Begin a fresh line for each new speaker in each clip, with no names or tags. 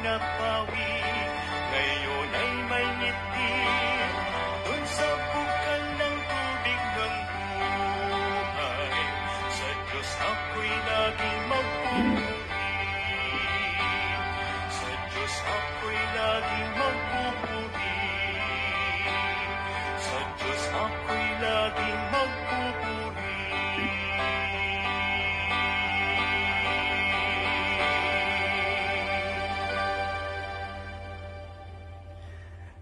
napawi, ngayon ay may ngiti. Dun sa bukal ng tubig ng buhay, sa Diyos ako'y laging magpupuri. Sa Diyos ako'y laging magpupuri. Sa Diyos ako'y laging magpupuri.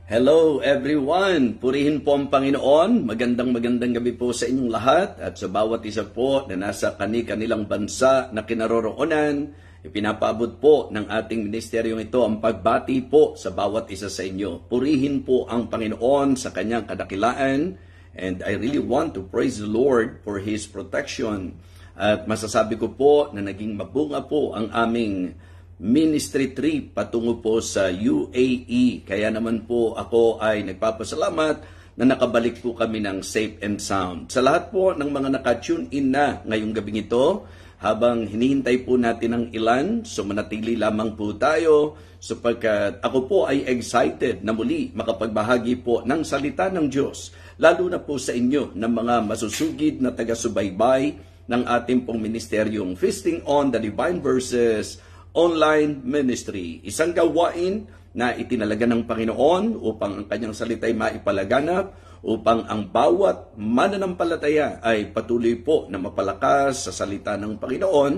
Hello everyone! Purihin po ang Panginoon. Magandang gabi po sa inyong lahat at sa bawat isa po na nasa kanilang bansa na kinaroroonan. Ipinapaabot po ng ating ministeryong ito ang pagbati po sa bawat isa sa inyo. Purihin po ang Panginoon sa kanyang kadakilaan, and I really want to praise the Lord for His protection. At masasabi ko po na naging mabunga po ang aming ministry trip patungo po sa UAE. Kaya naman po ako ay nagpapasalamat na nakabalik po kami ng safe and sound. Sa lahat po ng mga naka-tune in na ngayong gabing ito, habang hinihintay po natin ang ilan, so manatili lamang po tayo sapagkat ako po ay excited na muli makapagbahagi po ng salita ng Diyos, lalo na po sa inyo ng mga masusugid na taga-subaybay ng ating pong ministeryong Feasting on the Divine Verses online ministry. Isang gawain na itinalaga ng Panginoon upang ang kanyang salita'y maipalaganap, upang ang bawat mananampalataya ay patuloy po na mapalakas sa salita ng Panginoon,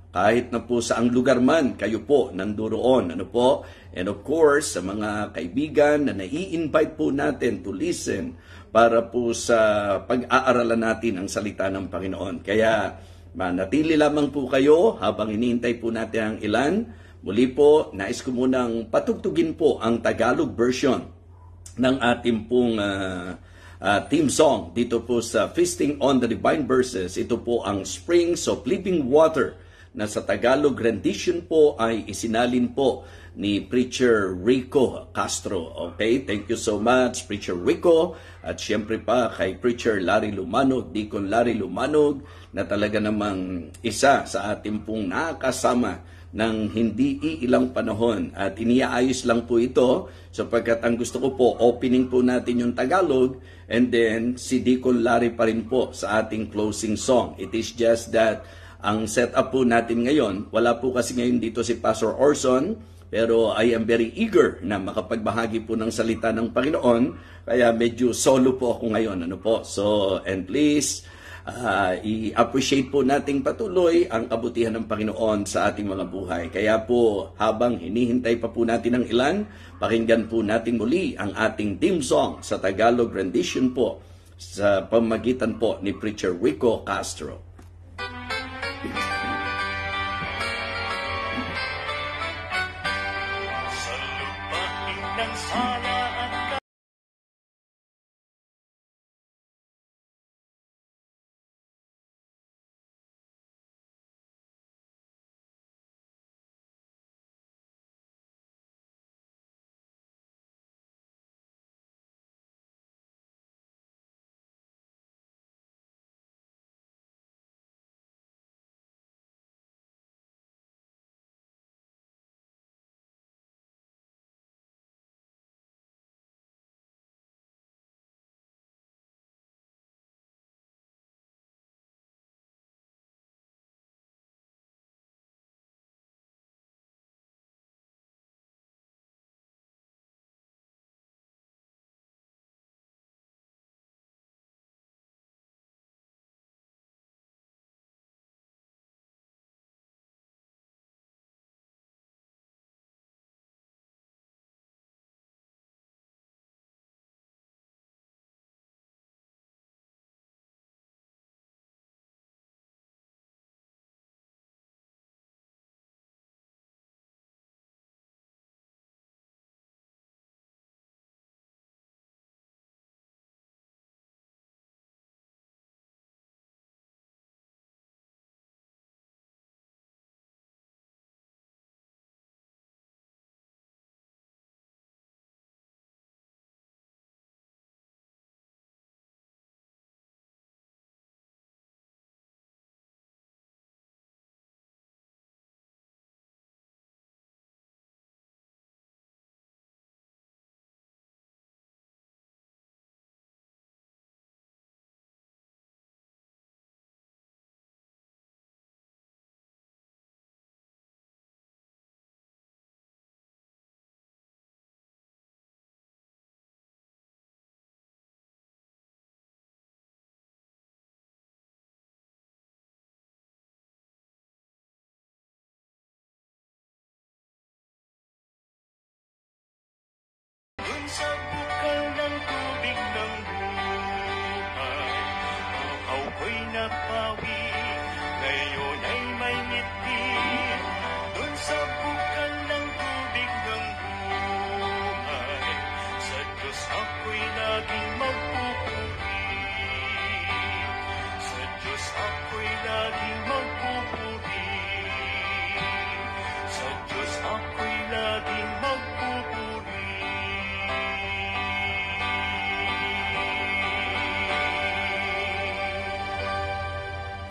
kahit na po saang lugar man kayo po nanduroon. Ano po? And of course, sa mga kaibigan na nai-invite po natin to listen para po sa pag-aaralan natin ang salita ng Panginoon. Kaya manatili lamang po kayo habang hinihintay po natin ang ilan. Muli po, nais ko munang patugtugin po ang Tagalog version ng ating pong theme song dito po sa Feasting on the Divine Verses. Ito po ang Springs of Living Water na sa Tagalog rendition po ay isinalin po ni Preacher Rico Castro. Okay, thank you so much, Preacher Rico. At siyempre pa kay Preacher Larry Lumanog, Deacon Larry Lumanog, na talaga namang isa sa ating pong nakasama ng hindi iilang panahon. At iniaayos lang po ito sapagkat ang gusto ko po, opening po natin yung Tagalog and then si Deacon Larry pa rin po sa ating closing song. It is just that ang setup po natin ngayon, wala po kasi ngayon dito si Pastor Orson, pero I am very eager na makapagbahagi po ng salita ng Panginoon, kaya medyo solo po ako ngayon. Ano po? So, and please, i-appreciate po nating patuloy ang kabutihan ng Panginoon sa ating mga buhay. Kaya po, habang hinihintay pa po natin ang ilan, pakinggan po natin muli ang ating theme song sa Tagalog rendition po sa pamagitan po ni Preacher Rico Castro.
Sa lupain ng sala at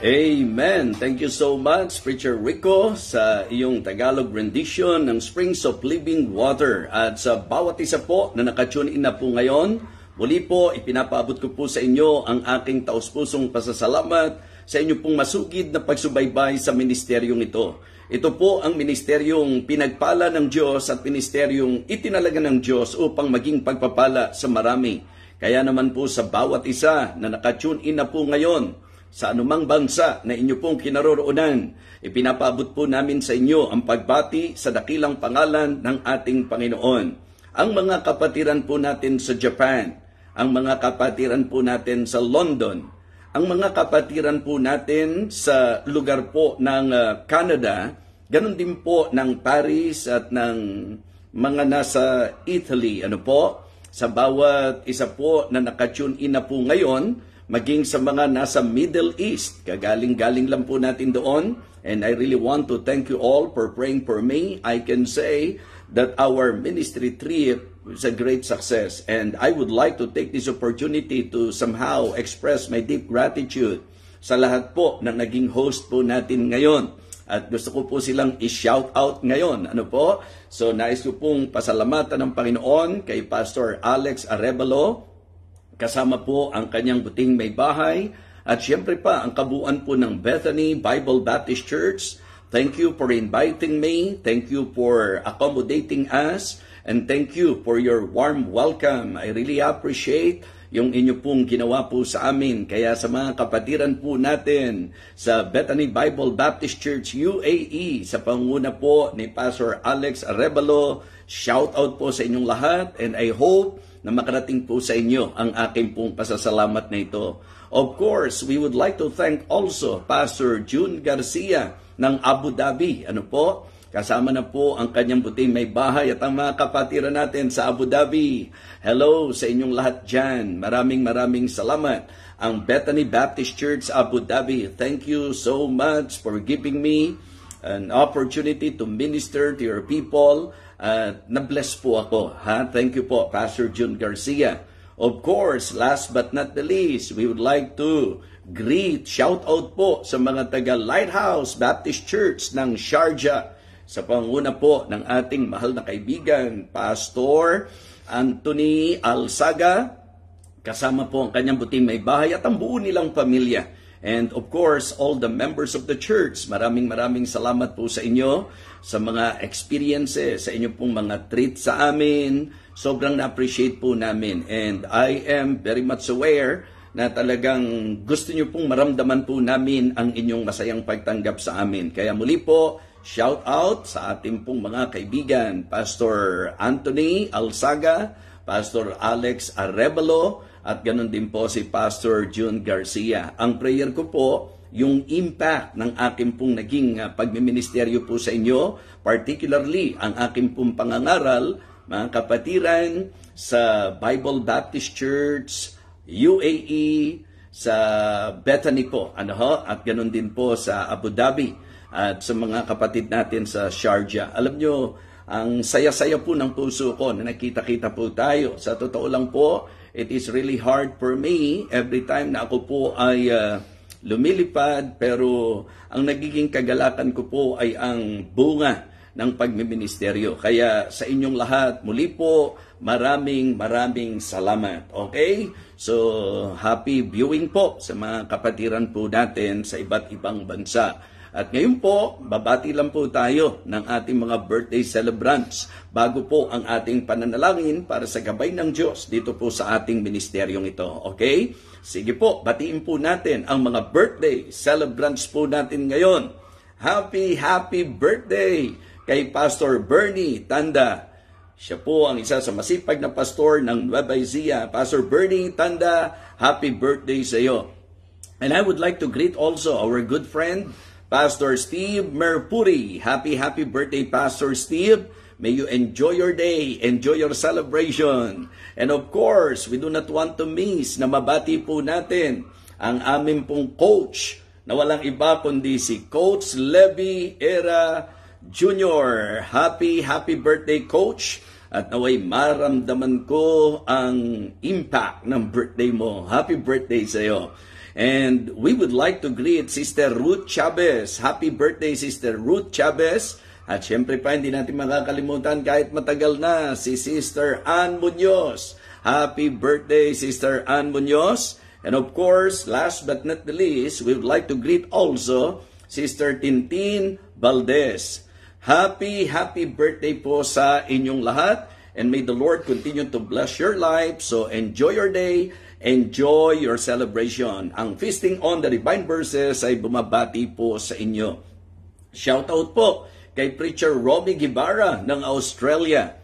Amen. Thank you so much, Preacher Rico, sa iyong Tagalog rendition ng Springs of Living Water. At sa bawat isa po na nakatune in na po ngayon, muli po, ipinapaabot ko po sa inyo ang aking taus-pusong pasasalamat sa inyo pong masugid na pagsubaybay sa ministeryong ito. Ito po ang ministeryong pinagpala ng Diyos at ministeryong itinalaga ng Diyos upang maging pagpapala sa marami. Kaya naman po sa bawat isa na nakatune in na po ngayon, sa anumang bansa na inyo pong kinaroroonan, ipinapaabot po namin sa inyo ang pagbati sa dakilang pangalan ng ating Panginoon. Ang mga kapatiran po natin sa Japan, ang mga kapatiran po natin sa London, ang mga kapatiran po natin sa lugar po ng Canada, ganun din po ng Paris at ng mga nasa Italy. Sa bawat isa po na nakatune in na po ngayon, maging sa mga nasa Middle East, kagaling-galing lang po natin doon. And I really want to thank you all for praying for me. I can say that our ministry trip was a great success. And I would like to take this opportunity to somehow express my deep gratitude sa lahat po na naging host po natin ngayon. At gusto ko po silang i-shout out ngayon. So nais ko pong pasalamatan ng Panginoon kay Pastor Alex Arevalo, kasama po ang kanyang buting may bahay, at siyempre pa ang kabuuan po ng Bethany Bible Baptist Church. Thank you for inviting me, thank you for accommodating us, and thank you for your warm welcome. I really appreciate yung inyo pong ginawa po sa amin. Kaya sa mga kapatiran po natin sa Bethany Bible Baptist Church UAE, sa panguna po ni Pastor Alex Arevalo, shout out po sa inyong lahat, and I hope na makarating po sa inyo ang aking pong pasasalamat na ito. Of course, we would like to thank also Pastor June Garcia ng Abu Dhabi. Kasama na po ang kanyang buting may bahay at ang mga kapatiran natin sa Abu Dhabi. Hello sa inyong lahat dyan. Maraming salamat. Ang Bethany Baptist Church Abu Dhabi, thank you so much for giving me an opportunity to minister to your people. Na-bless po ako. Thank you po, Pastor June Garcia. Of course, last but not the least, we would like to shout out po sa mga taga Lighthouse Baptist Church ng Sharjah, sa panguna po ng ating mahal na kaibigan, Pastor Anthony Alsaga, kasama po ang kanyang buting may bahay at ang buo nilang pamilya. And of course, all the members of the church, maraming salamat po sa inyo, sa mga experiences, sa inyo pong mga treat sa amin. Sobrang na-appreciate po namin. And I am very much aware na talagang gusto nyo pong maramdaman po namin ang inyong masayang pagtanggap sa amin. Kaya muli po, shout out sa ating pong mga kaibigan, Pastor Anthony Alsaga, Pastor Alex Arevalo, at ganun din po si Pastor June Garcia. Ang prayer ko po, yung impact ng aking pong naging pagmiministeryo po sa inyo, particularly ang aking pong pangangaral, mga kapatiran, sa Bible Baptist Church, UAE, sa Bethany po, at ganun din po sa Abu Dhabi, at sa mga kapatid natin sa Sharjah. Alam nyo, ang saya-saya po ng puso ko na nakita-kita po tayo. Sa totoo lang po, it is really hard for me every time na ako po ay lumilipad, pero ang nagiging kagalakan ko po ay ang bunga ng pagmiministeryo. Kaya sa inyong lahat, muli po, maraming salamat. Okay? So, happy viewing po sa mga kapatiran po natin sa iba't ibang bansa. At ngayon po, babati lang po tayo ng ating mga birthday celebrants bago po ang ating pananalangin para sa gabay ng Diyos dito po sa ating ministeryong ito. Okay? Sige po, batiin po natin ang mga birthday celebrants po natin ngayon. Happy birthday kay Pastor Bernie Tanda. Siya po ang isa sa masipag na pastor ng Nueva Ecija. Pastor Bernie Tanda, happy birthday sa iyo. And I would like to greet also our good friend, Pastor Steve Merpuri. Happy birthday, Pastor Steve. May you enjoy your day, enjoy your celebration. And of course, we do not want to miss na mabati po natin ang aming pong coach na walang iba kundi si Coach Levy Era Jr. Happy birthday, Coach. At naway maramdaman ko ang impact ng birthday mo. Happy birthday sa iyo. And we would like to greet Sister Ruth Chavez. Happy birthday, Sister Ruth Chavez. At syempre pa, hindi natin makakalimutan kahit matagal na, si Sister Ann Munoz. Happy birthday, Sister Ann Munoz. And of course, last but not the least, we would like to greet also Sister Tintin Valdez. Happy birthday po sa inyong lahat. And may the Lord continue to bless your life. So enjoy your day. Enjoy your celebration. Ang Feasting on the Divine Verses ay bumabati po sa inyo. Shoutout po kay Preacher Romy Guevara ng Australia.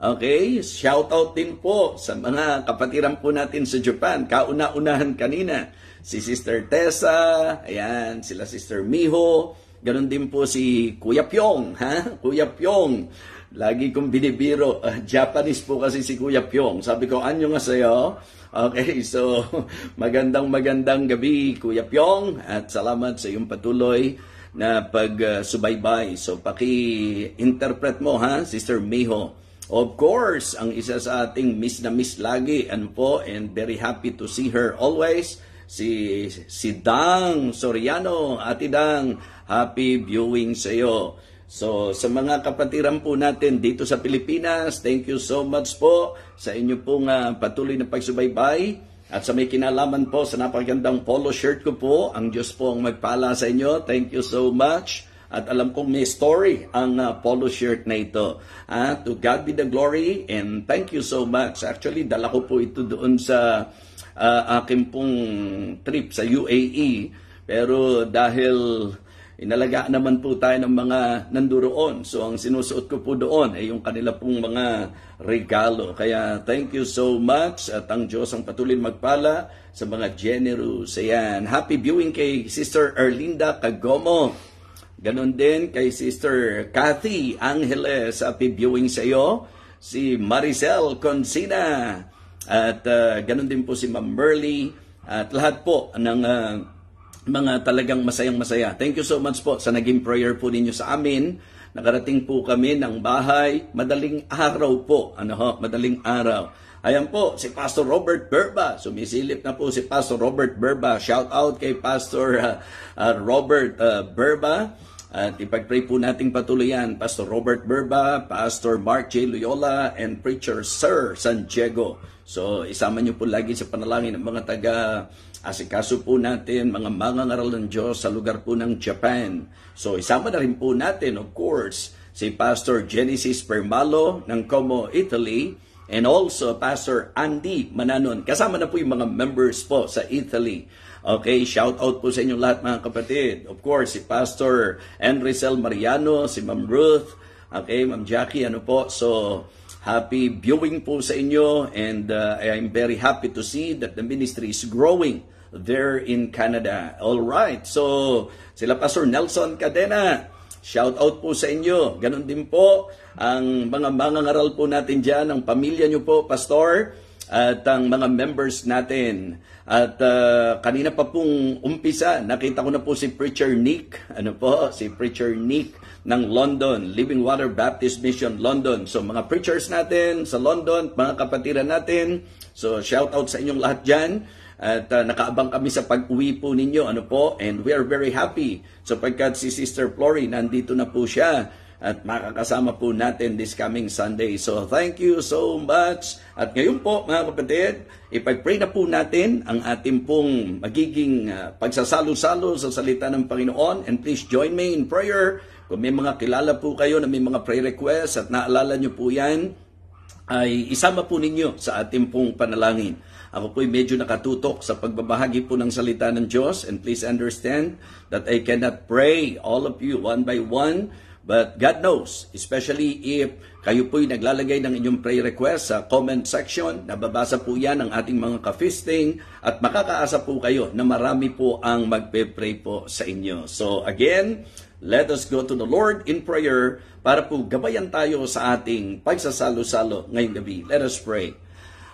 Okay, shoutout din po sa mga kapatiran po natin sa Japan. Kauna-unahan kanina, si Sister Tessa, ayan, sila Sister Miho, ganun din po si Kuya Pyong, ha? Kuya Pyong. Lagi kong binibiro, Japanese po kasi si Kuya Pyong. Sabi ko, anyo nga sa'yo? Okay, so magandang gabi, Kuya Pyong, at salamat sa iyong patuloy na pagsubaybay. So paki-interpret mo, ha, Sister Miho. Of course, ang isa sa ating miss na miss lagi, and very happy to see her always, si Dang Soriano. Ate Dang, happy viewing sa iyo. So, sa mga kapatiran po natin dito sa Pilipinas, thank you so much po sa inyo pong patuloy na pagsubaybay. At sa may kinalaman po sa napakagandang polo shirt ko po, ang Diyos po ang magpala sa inyo. Thank you so much. At alam kong may story ang polo shirt na ito. To God be the glory, and thank you so much. Actually, dala ko po ito doon sa aking pong trip sa UAE. Pero dahil inalagaan naman po tayo ng mga nanduroon. So, ang sinusuot ko po doon ay yung kanila pong mga regalo. Kaya, thank you so much. At ang Diyos ang patuloy magpala sa mga generous. Ayan. Happy viewing kay Sister Erlinda Cagomo. Ganon din kay Sister Kathy Angeles. Happy viewing sa iyo. Si Maricel Consina. At ganon din po si Ma'am Merly. At lahat po ng mga talagang masayang-masaya. Thank you so much po sa naging prayer po ninyo sa amin. Nakarating po kami ng bahay. Madaling araw po. Madaling araw. Ayan po, si Pastor Robert Berba. Sumisilip na po si Pastor Robert Berba. Shout out kay Pastor Robert Berba. At ipag-pray po nating patuloy yan. Pastor Robert Berba, Pastor Mark J. Loyola, and Preacher Sir Santiago. So, isama niyo po lagi sa panalangin ng mga asikaso po natin, mga mangangaral ng Diyos sa lugar po ng Japan. So, isama na rin po natin, of course, si Pastor Genesis Permalo ng Como, Italy, and also Pastor Andy Mananon. Kasama na po yung mga members po sa Italy. Okay, shout out po sa inyong lahat mga kapatid. Of course, si Pastor Enricel Mariano, si Ma'am Ruth, okay, Ma'am Jackie, So, happy viewing po sa inyo, and I'm very happy to see that the ministry is growing there in Canada. All right. So, sila Pastor Nelson Cadena, shout out po sa inyo. Ganon din po ang mga mangangaral po natin diyan, ang pamilya niyo po, Pastor, at ang mga members natin. At kanina pa pong umpisa, nakita ko na po si Preacher Nick, si Preacher Nick ng London, Living Water Baptist Mission London. So mga preachers natin sa London, mga kapatiran natin, so shout out sa inyong lahat dyan. At nakaabang kami sa pag-uwi po ninyo, and we are very happy sapagkat si Sister Flory nandito na po siya at makakasama po natin this coming Sunday. So thank you so much. At ngayon po mga kapatid, ipag-pray na po natin ang ating pong magiging pagsasalo-salo sa salita ng Panginoon, and please join me in prayer. Kung may mga kilala po kayo na may mga prayer requests at naalala nyo po yan, ay isama po ninyo sa ating pong panalangin. Ako po'y medyo nakatutok sa pagbabahagi po ng salita ng Diyos, and please understand that I cannot pray all of you one by one, but God knows, especially if kayo po'y naglalagay ng inyong prayer request sa comment section, nababasa po yan ng ating mga ka-feasting, at makakaasa po kayo na marami po ang magpe-pray po sa inyo. So again, let us go to the Lord in prayer para po gabayan tayo sa ating pagsasalo-salo ngayong gabi. Let us pray.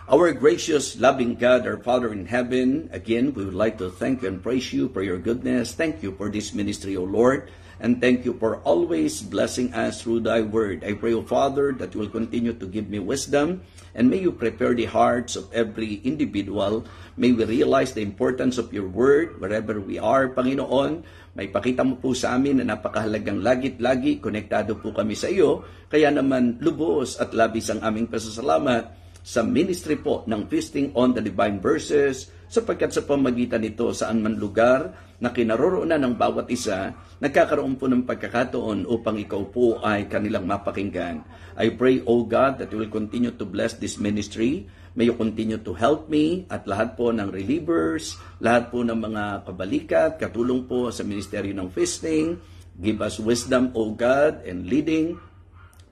Our gracious, loving God, our Father in heaven, again, we would like to thank you and praise you for your goodness. Thank you for this ministry, O Lord. And thank you for always blessing us through thy word. I pray, O Father, that you will continue to give me wisdom, and may you prepare the hearts of every individual. May we realize the importance of your word wherever we are, Panginoon. May pakita mo po sa amin na napakahalagang lagi konektado po kami sa iyo. Kaya naman lubos at labis ang aming pasasalamat sa ministry po ng Feasting on the Divine Verses, sapagkat sa pamagitan nito saan man lugar na kinaroroonan ng bawat isa, nagkakaroon po ng pagkakataon upang ikaw po ay kanilang mapakinggan. I pray, O God, that you will continue to bless this ministry. May you continue to help me at lahat po ng relievers, lahat po ng mga kabalikat, katulong po sa ministeryo ng Feasting. Give us wisdom, O God, and leading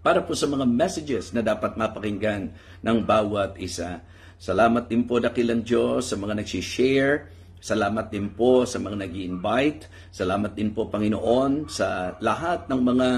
para po sa mga messages na dapat mapakinggan ng bawat isa. Salamat din po, dakilang Diyos, sa mga nagsishare. Salamat din po sa mga nag-i-invite. Salamat din po, Panginoon, sa lahat ng mga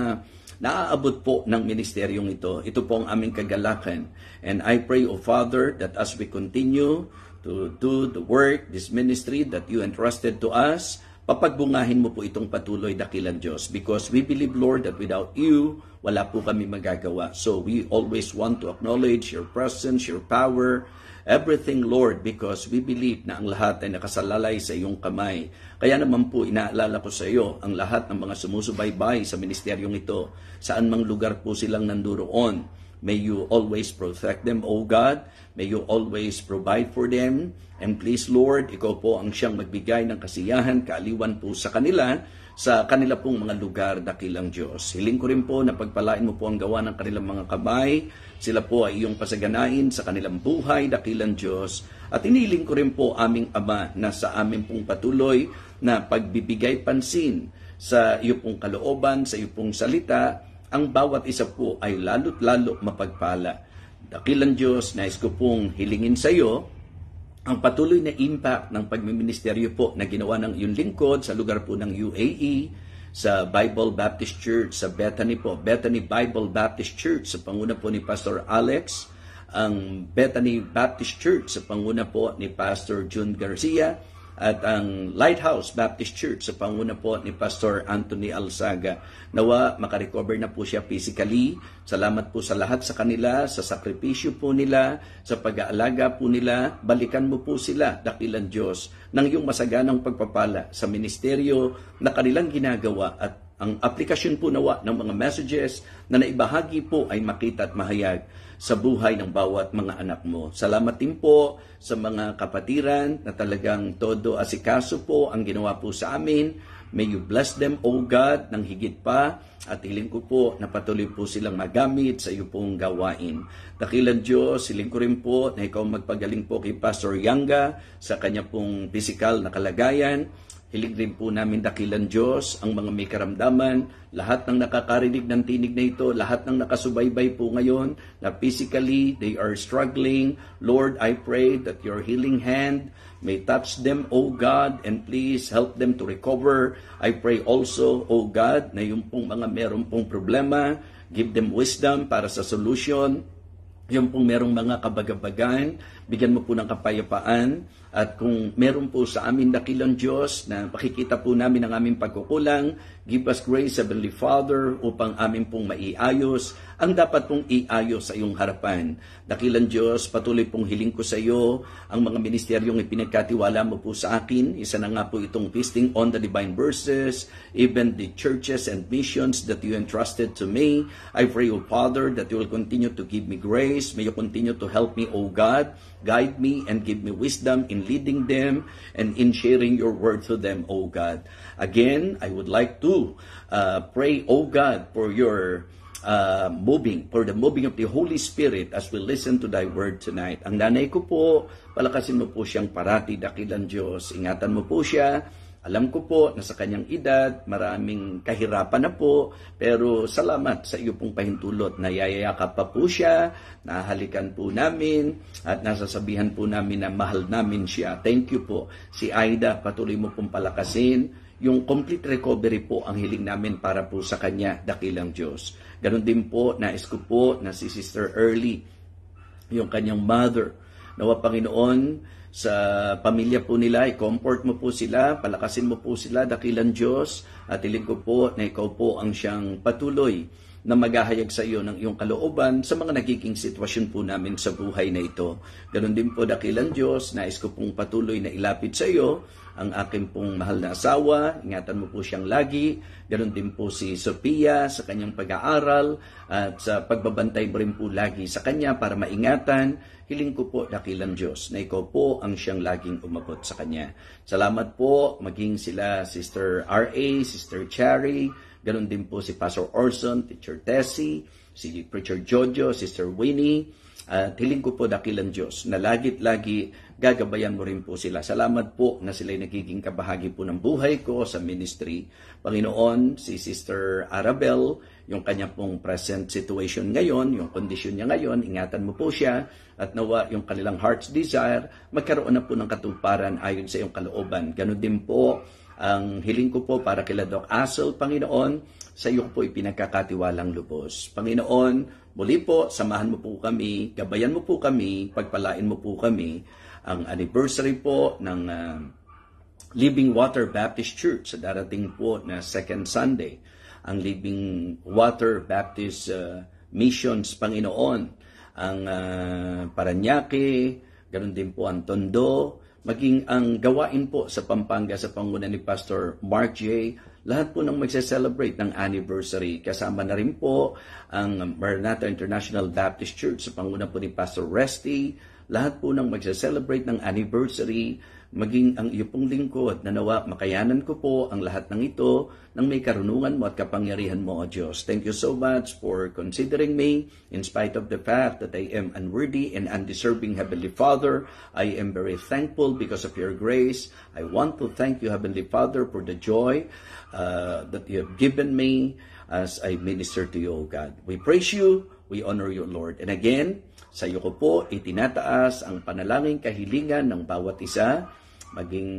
naaabot po ng ministeryong ito. Ito po ang aming kagalakan. And I pray, O Father, that as we continue to do the work, this ministry that you entrusted to us, papagbungahin mo po itong patuloy, dakilang Diyos. Because we believe, Lord, that without you, wala po kami magagawa. So we always want to acknowledge your presence, your power, everything, Lord, because we believe na ang lahat ay nakasalalay sa iyong kamay. Kaya naman po, inaalala ko sa iyo ang lahat ng mga sumusubaybay sa ministeryong ito, saan mang lugar po silang nanduroon. May you always protect them, O God. May you always provide for them. And please, Lord, ikaw po ang siyang magbigay ng kasiyahan, kaaliwan po sa kanila pong mga lugar, dakilang Diyos. Hiling ko rin po na pagpalain mo po ang gawa ng kanilang mga kamay. Sila po ay iyong pasaganain sa kanilang buhay, dakilang Diyos. At iniling ko rin po aming Ama na sa amin pong patuloy na pagbibigay pansin sa iyo pong kalooban, sa iyo pong salita, ang bawat isa po ay lalo't lalo mapagpala. Dakilang Diyos, nais ko pong hilingin sa iyo ang patuloy na impact ng pagmiministeryo po na ginawa ng iyong lingkod sa lugar po ng UAE, sa Bible Baptist Church, sa Bethany po, Bethany Bible Baptist Church sa panguna po ni Pastor Alex, ang Bethany Baptist Church sa panguna po ni Pastor June Garcia, at ang Lighthouse Baptist Church sa panguna po ni Pastor Anthony Alzaga. Nawa, makarecover na po siya physically. Salamat po sa lahat sa kanila, sa sakripisyo po nila, sa pag-aalaga po nila. Balikan mo po sila, dakilang Diyos, ng iyong masaganang pagpapala sa ministeryo na kanilang ginagawa, at ang aplikasyon po nawa ng mga messages na naibahagi po ay makita at mahayag sa buhay ng bawat mga anak mo. Salamat din po sa mga kapatiran na talagang todo asikaso po ang ginawa po sa amin. May you bless them, O God, ng higit pa, at hiling ko po na patuloy po silang magamit sa iyo pong gawain. Dakilang Diyos, hiling ko rin po na ikaw magpagaling po kay Pastor Yanga sa kanya pong physical na kalagayan. Hiling rin po namin, dakilang Diyos, ang mga may karamdaman, lahat ng nakakarinig ng tinig na ito, lahat ng nakasubaybay po ngayon, na physically they are struggling. Lord, I pray that your healing hand may touch them, O God, and please help them to recover. I pray also, O God, na yung pong mga meron pong problema, give them wisdom para sa solution. Yung pong merong mga kabagabagan, bigyan mo po ng kapayapaan. At kung meron po sa amin, dakilang Diyos, na pakikita po namin ang aming pagkukulang, give us grace, Heavenly Father, upang amin pong maiayos ang dapat pong iayos sa iyong harapan. Dakilang Diyos, patuloy pong hiling ko sa iyo ang mga ministeryong ipinagkatiwala mo po sa akin. Isa na nga po itong Feasting on the Divine Verses, even the churches and missions that you entrusted to me. I pray, O Father, that you will continue to give me grace. May you continue to help me, O God. Guide me and give me wisdom in leading them and in sharing your word to them, O God. Again, I would like to pray, O God, for your for the moving of the Holy Spirit as we listen to thy word tonight. Ang nanay ko po, palakasin mo po siyang parati, dakilang Diyos. Ingatan mo po siya. Alam ko po na sa kanyang edad, maraming kahirapan na po, pero salamat sa iyo pong pahintulot. Nayayakap pa po siya, nahalikan po namin, at nasasabihan po namin na mahal namin siya. Thank you po. Si Aida, patuloy mo pong palakasin. Yung complete recovery po ang hiling namin para po sa kanya, dakilang Diyos. Ganon din po, nais ko po na si Sister Early, yung kanyang mother. Nawa Panginoon, sa pamilya po nila, i-comfort mo po sila, palakasin mo po sila, dakilang Diyos, at hiling ko po na ikaw po ang siyang patuloy na maghahayag sa iyo ng iyong kalooban sa mga nagiging sitwasyon po namin sa buhay na ito. Ganon din po, dakilang Diyos, nais ko pong patuloy na ilapit sa iyo ang aking pong mahal na asawa, ingatan mo po siyang lagi. Ganon din po si Sophia sa kanyang pag-aaral at sa pagbabantay mo rin po lagi sa kanya para maingatan. Hiling ko po, dakilang Diyos, na ikaw po ang siyang laging umabot sa kanya. Salamat po, maging sila Sister R.A., Sister Cherry, ganon din po si Pastor Orson, Teacher Tessie, si Preacher Jojo, Sister Winnie, at hiling ko po, dakilang Diyos, na lagi gagabayan mo rin po sila. Salamat po na sila'y nagiging kabahagi po ng buhay ko sa ministry. Panginoon, si Sister Arabel, yung kanya pong present situation ngayon, yung kondisyon niya ngayon, ingatan mo po siya, at nawa yung kanilang heart's desire, magkaroon na po ng katuparan ayon sa iyong kalooban. Ganon din po ang hiling ko po para kila Doc Asel, Panginoon, sa iyo po ipinagkakatiwalang lubos. Panginoon, muli po, samahan mo po kami, gabayan mo po kami, pagpalain mo po kami, ang anniversary po ng Living Water Baptist Church sa darating po na second Sunday, ang Living Water Baptist Missions, Panginoon, ang Paranaque, ganoon din po ang Tondo, maging ang gawain po sa Pampanga sa panguna ni Pastor Mark J. Lahat po nang magse-celebrate ng anniversary. Kasama na rin po ang Maranatha International Baptist Church sa panguna po ni Pastor Resty. Lahat po nang magse-celebrate ng anniversary, maging ang iyo pong lingkod na nawa makayanan ko po ang lahat ng ito nang may karunungan mo at kapangyarihan mo, O Diyos. Thank you so much for considering me in spite of the fact that I am unworthy and undeserving, Heavenly Father. I am very thankful because of your grace. I want to thank you, Heavenly Father, for the joy that you have given me as I minister to you, O God. We praise you, we honor you, Lord. And again, sa iyo ko po itinataas ang panalangin kahilingan ng bawat isa, maging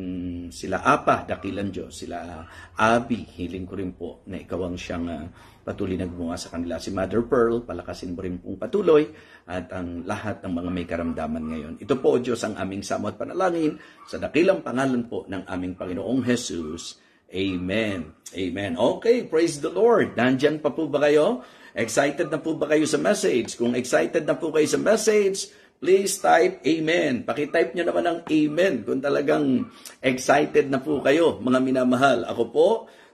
sila Apa, dakilang Diyos, sila Abi, hiling ko rin po na ikaw ang siyang patuloy na gumawa sa kanila. Si Mother Pearl, palakasin mo rin pong patuloy at ang lahat ng mga may karamdaman ngayon. Ito po, O Diyos, ang aming samo at panalangin sa dakilang pangalan po ng aming Panginoong Jesus. Amen. Amen. Okay, praise the Lord. Nandyan pa po ba kayo? Excited na po ba kayo sa message? Kung excited na po kayo sa message, please type Amen. Pakitype nyo naman ang Amen kung talagang excited na po kayo, mga minamahal. Ako po,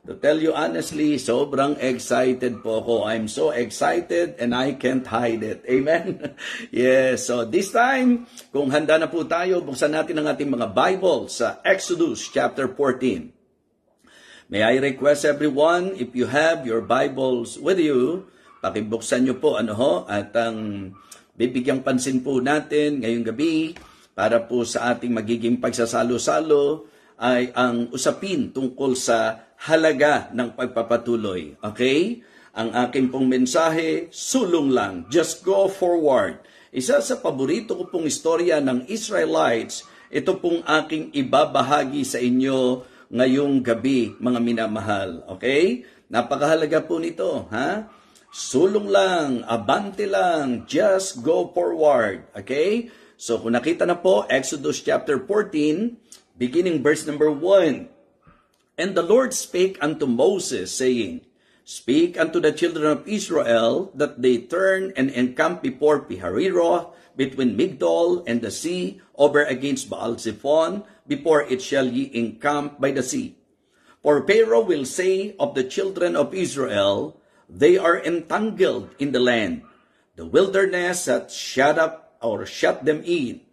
to tell you honestly, sobrang excited po ako. I'm so excited and I can't hide it. Amen? Yes, so this time, kung handa na po tayo, buksan natin ang ating mga Bible sa Exodus chapter 14. May I request everyone, if you have your Bibles with you, pakibuksan nyo po at ang bibigyang pansin po natin ngayong gabi para po sa ating magiging pagsasalo-salo ay ang usapin tungkol sa halaga ng pagpapatuloy. Okay? Ang aking pong mensahe, sulong lang, just go forward. Isa sa paborito ko pong istorya ng Israelites, ito pong aking ibabahagi sa inyo ngayong gabi, mga minamahal. Okay? Napakahalaga po nito, ha? Sulong lang, abante lang, just go forward. Okay? So kung nakita na po, Exodus chapter 14, beginning verse number 1. And the Lord spake unto Moses, saying, Speak unto the children of Israel, that they turn and encamp before Pihahiroth, between Migdol and the sea, over against Baal-zephon, before it shall ye encamp by the sea. For Pharaoh will say of the children of Israel, They are entangled in the land. The wilderness hath shut them in.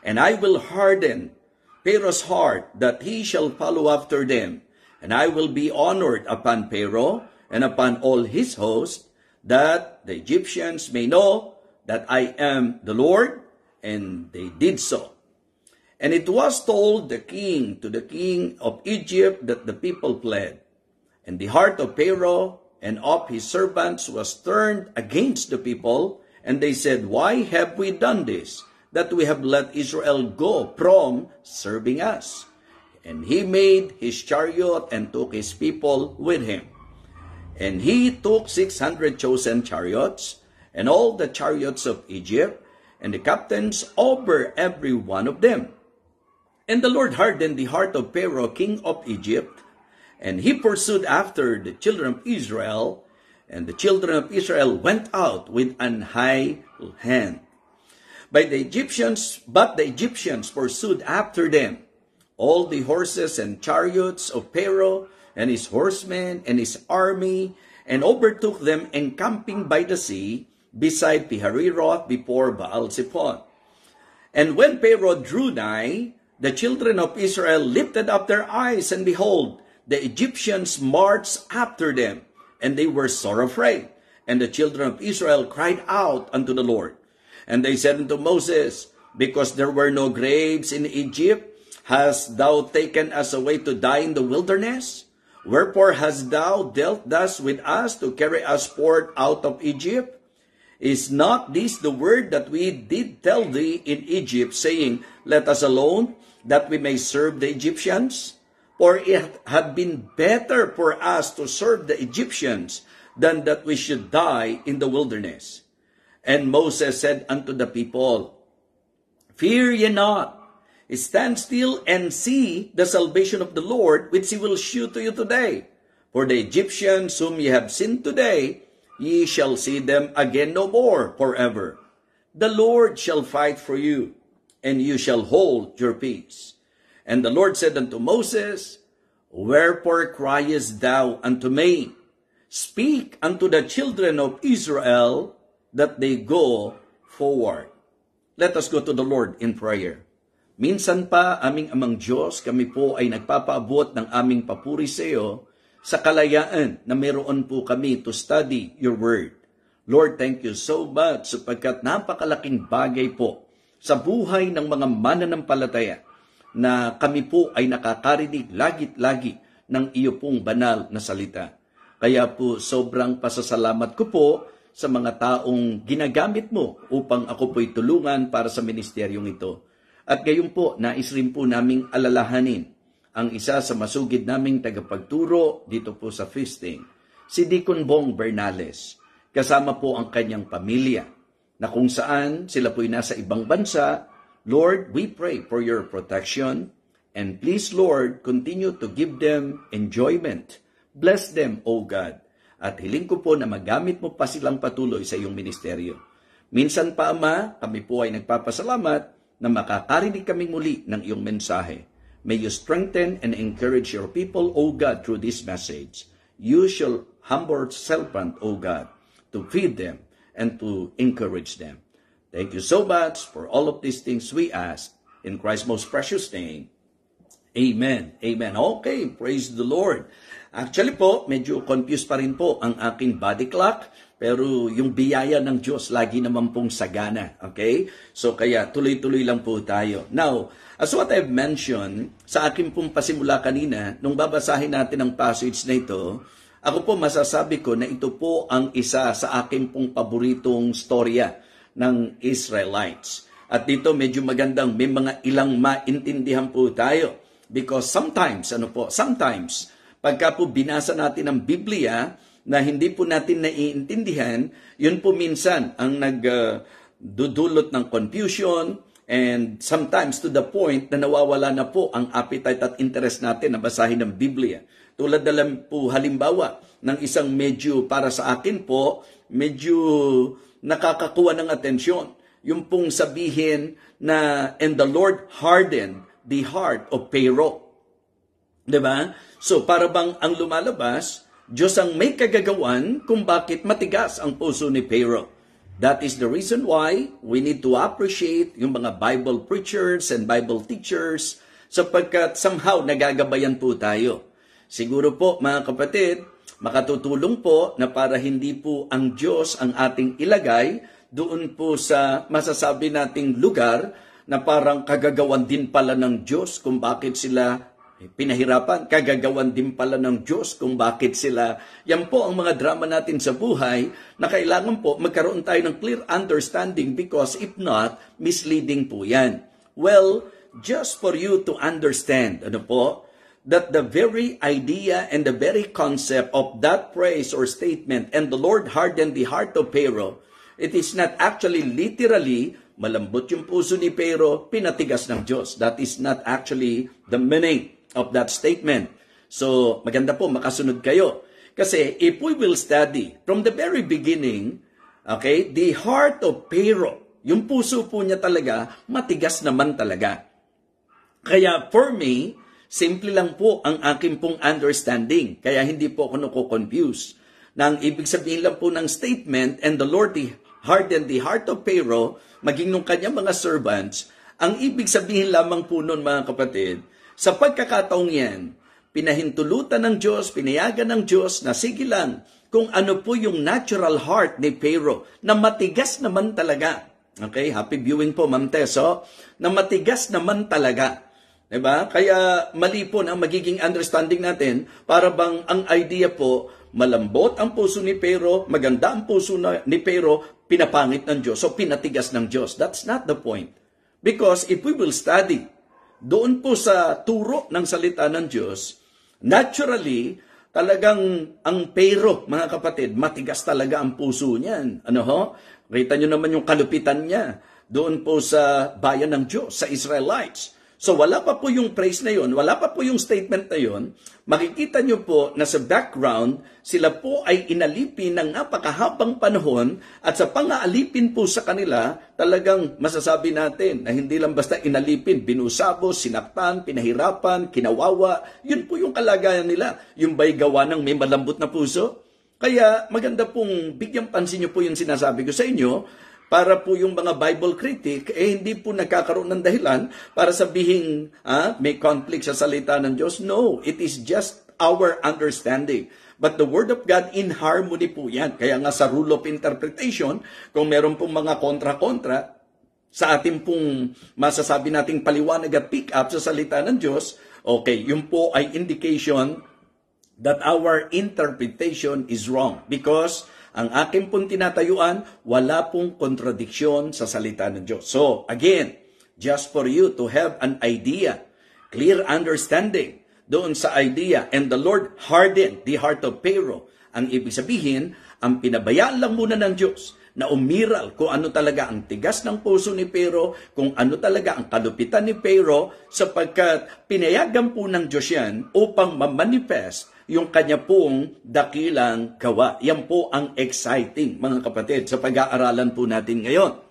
And I will harden Pharaoh's heart, that he shall follow after them. And I will be honored upon Pharaoh and upon all his host, that the Egyptians may know that I am the Lord. And they did so. And it was told to the king of Egypt, that the people fled. And the heart of Pharaoh and of his servants was turned against the people, and they said, Why have we done this, that we have let Israel go from serving us? And he made his chariot and took his people with him. And he took 600 chosen chariots, and all the chariots of Egypt, and the captains over every one of them. And the Lord hardened the heart of Pharaoh, king of Egypt, and he pursued after the children of Israel, and the children of Israel went out with an high hand. But the Egyptians pursued after them, all the horses and chariots of Pharaoh, and his horsemen, and his army, and overtook them encamping by the sea, beside Pihahiroth, before Baal-zephon. And when Pharaoh drew nigh, the children of Israel lifted up their eyes, and behold, the Egyptians marched after them, and they were sore afraid. And the children of Israel cried out unto the Lord. And they said unto Moses, because there were no graves in Egypt, hast thou taken us away to die in the wilderness? Wherefore hast thou dealt thus with us to carry us forth out of Egypt? Is not this the word that we did tell thee in Egypt, saying, let us alone, that we may serve the Egyptians? For it had been better for us to serve the Egyptians than that we should die in the wilderness. And Moses said unto the people, fear ye not, stand still and see the salvation of the Lord, which he will shew to you today. For the Egyptians whom ye have seen today, ye shall see them again no more forever. The Lord shall fight for you, and you shall hold your peace. And the Lord said unto Moses, wherefore criest thou unto me? Speak unto the children of Israel that they go forward. Let us go to the Lord in prayer. Minsan pa, aming amang Diyos, kami po ay nagpapaabot ng aming papuri sa iyo sa kalayaan na meron po kami to study your word. Lord, thank you so much sapagkat napakalaking bagay po sa buhay ng mga mananampalataya na kami po ay nakakarinig lagi-lagi ng iyo pong banal na salita. Kaya po sobrang pasasalamat ko po sa mga taong ginagamit mo upang ako po'y tulungan para sa ministeryong ito. At gayon po, nais rin po naming alalahanin ang isa sa masugid naming tagapagturo dito po sa feasting, si Deacon Bong Bernales. Kasama po ang kanyang pamilya na kung saan sila po'y nasa ibang bansa. Lord, we pray for your protection and please, Lord, continue to give them enjoyment. Bless them, O God. At hiling ko po na magamit mo pa silang patuloy sa iyong ministeryo. Minsan pa, Ama, kami po ay nagpapasalamat na makakarinig kami muli ng iyong mensahe. May you strengthen and encourage your people, O God, through this message. You shall humble servant, O God, to feed them and to encourage them. Thank you so much for all of these things we ask in Christ's most precious name. Amen. Amen. Okay, praise the Lord. Actually po, medyo confused pa rin po ang aking body clock. Pero yung biyaya ng Diyos lagi naman pong sagana. Okay? So kaya tuloy-tuloy lang po tayo. Now, as what I've mentioned, sa akin pong pasimula kanina, nung babasahin natin ang passage na ito, ako po masasabi ko na ito po ang isa sa akin pong paboritong storya ng Israelites. At dito medyo magandang may mga ilang maintindihan po tayo. Because sometimes, pagka po binasa natin ang Biblia, na hindi po natin naiintindihan, yun po minsan ang nagdudulot ng confusion and sometimes to the point na nawawala na po ang appetite at interest natin na basahin ng Biblia. Tulad na lang po halimbawa ng isang medyo para sa akin po, medyo nakakakuha ng atensyon. Yung pong sabihin na, and the Lord hardened the heart of Pharaoh. Diba? So para bang ang lumalabas, Diyos ang may kagagawan kung bakit matigas ang puso ni Pharaoh. That is the reason why we need to appreciate yung mga Bible preachers and Bible teachers sapagkat somehow nagagabayan po tayo. Siguro po mga kapatid, makatutulong po na para hindi po ang Diyos ang ating ilagay doon po sa masasabi nating lugar na parang kagagawan din pala ng Diyos kung bakit sila pinahirapan, kagagawan din pala ng Diyos kung bakit sila. Yan po ang mga drama natin sa buhay na kailangan po magkaroon tayo ng clear understanding because if not, misleading po yan. Well, just for you to understand, that the very idea and the very concept of that phrase or statement, and the Lord hardened the heart of Pharaoh, it is not actually literally malambot yung puso ni Pero, pinatigas ng Diyos. That is not actually the meaning of that statement. So, maganda po, makasunod kayo. Kasi if we will study from the very beginning, okay, the heart of Pero, yung puso po niya talaga, matigas naman talaga. Kaya for me, simple lang po ang aking pong understanding. Kaya hindi po ako nako-confuse. Nang ibig sabihin lang po ng statement, and the Lord hardened the heart of Pharaoh, maging nung kanyang mga servants, ang ibig sabihin lamang po nun mga kapatid, sa pagkakataong yan, pinahintulutan ng Diyos, pinayagan ng Diyos na sige lang kung ano po yung natural heart ni Pharaoh, na matigas naman talaga. Okay, happy viewing po Ma'am Teso, na matigas naman talaga. Diba? Kaya mali po na magiging understanding natin, para bang ang idea po, malambot ang puso ni Pero, maganda ang puso ni Pero, pinapangit ng Diyos, so pinatigas ng Diyos. That's not the point. Because if we will study, doon po sa turo ng salita ng Diyos, naturally, talagang ang Pero, mga kapatid, matigas talaga ang puso niyan. Ano ho? Kita nyo naman yung kalupitan niya doon po sa bayan ng Diyos, sa Israelites. So wala pa po yung praise na yon, wala pa po yung statement na yon. Makikita nyo po na sa background, sila po ay inalipin ng napakahabang panahon, at sa pang-aalipin po sa kanila, talagang masasabi natin na hindi lang basta inalipin, binusabos, sinaktan, pinahirapan, kinawawa. Yun po yung kalagayan nila. Yung ba'y gawa ng may malambot na puso? Kaya maganda pong bigyan pansin nyo po yung sinasabi ko sa inyo, para po yung mga Bible critic, hindi po nagkakaroon ng dahilan para sabihin, may conflict sa salita ng Diyos. No, it is just our understanding. But the Word of God in harmony po yan. Kaya nga sa rule of interpretation, kung meron pong mga kontra-kontra, sa ating pong masasabi nating paliwanag at pick up sa salita ng Diyos, okay, yun po ay indication that our interpretation is wrong. Because ang aking pong tinatayuan, wala pong kontradiksyon sa salita ng Diyos. So, again, just for you to have an idea, clear understanding doon sa idea, and the Lord hardened the heart of Pharaoh. Ang ibig sabihin, ang pinabayaan lang muna ng Diyos na umiral kung ano talaga ang tigas ng puso ni Pharaoh, kung ano talaga ang kalupitan ni Pharaoh, sapagkat pinayagan po ng Diyos yan upang ma-manifest yung kanya pong dakilang gawa. Yan po ang exciting, mga kapatid, sa pag-aaralan po natin ngayon.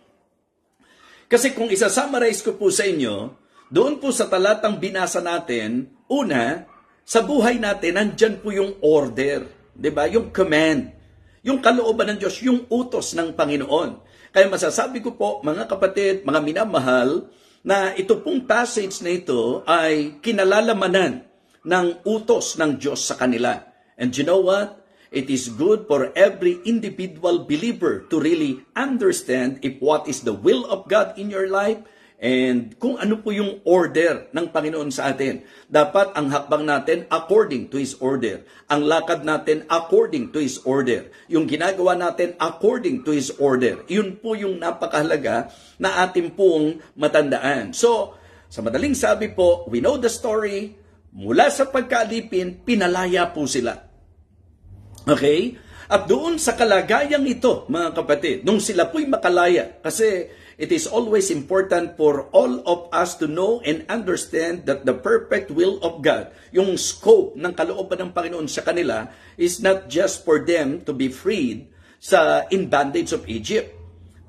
Kasi kung isa-summarize ko po sa inyo, doon po sa talatang binasa natin, una, sa buhay natin, nandyan po yung order, di ba? Yung command, yung kalooban ng Diyos, yung utos ng Panginoon. Kaya masasabi ko po, mga kapatid, mga minamahal, na ito pong passage na ito ay kinalalamanan ng utos ng Diyos sa kanila. And you know what? It is good for every individual believer to really understand if what is the will of God in your life, and kung ano po yung order ng Panginoon sa atin. Dapat ang hakbang natin according to His order. Ang lakad natin according to His order. Yung ginagawa natin according to His order. Yun po yung napakahalaga na ating pong matandaan. So, sa madaling sabi po, we know the story. Mula sa pagkaalipin, pinalaya po sila. Okay? At doon sa kalagayang ito, mga kapatid, nung sila po'y makalaya, kasi it is always important for all of us to know and understand that the perfect will of God, yung scope ng kalooban ng Panginoon sa kanila, is not just for them to be freed in bondage of Egypt.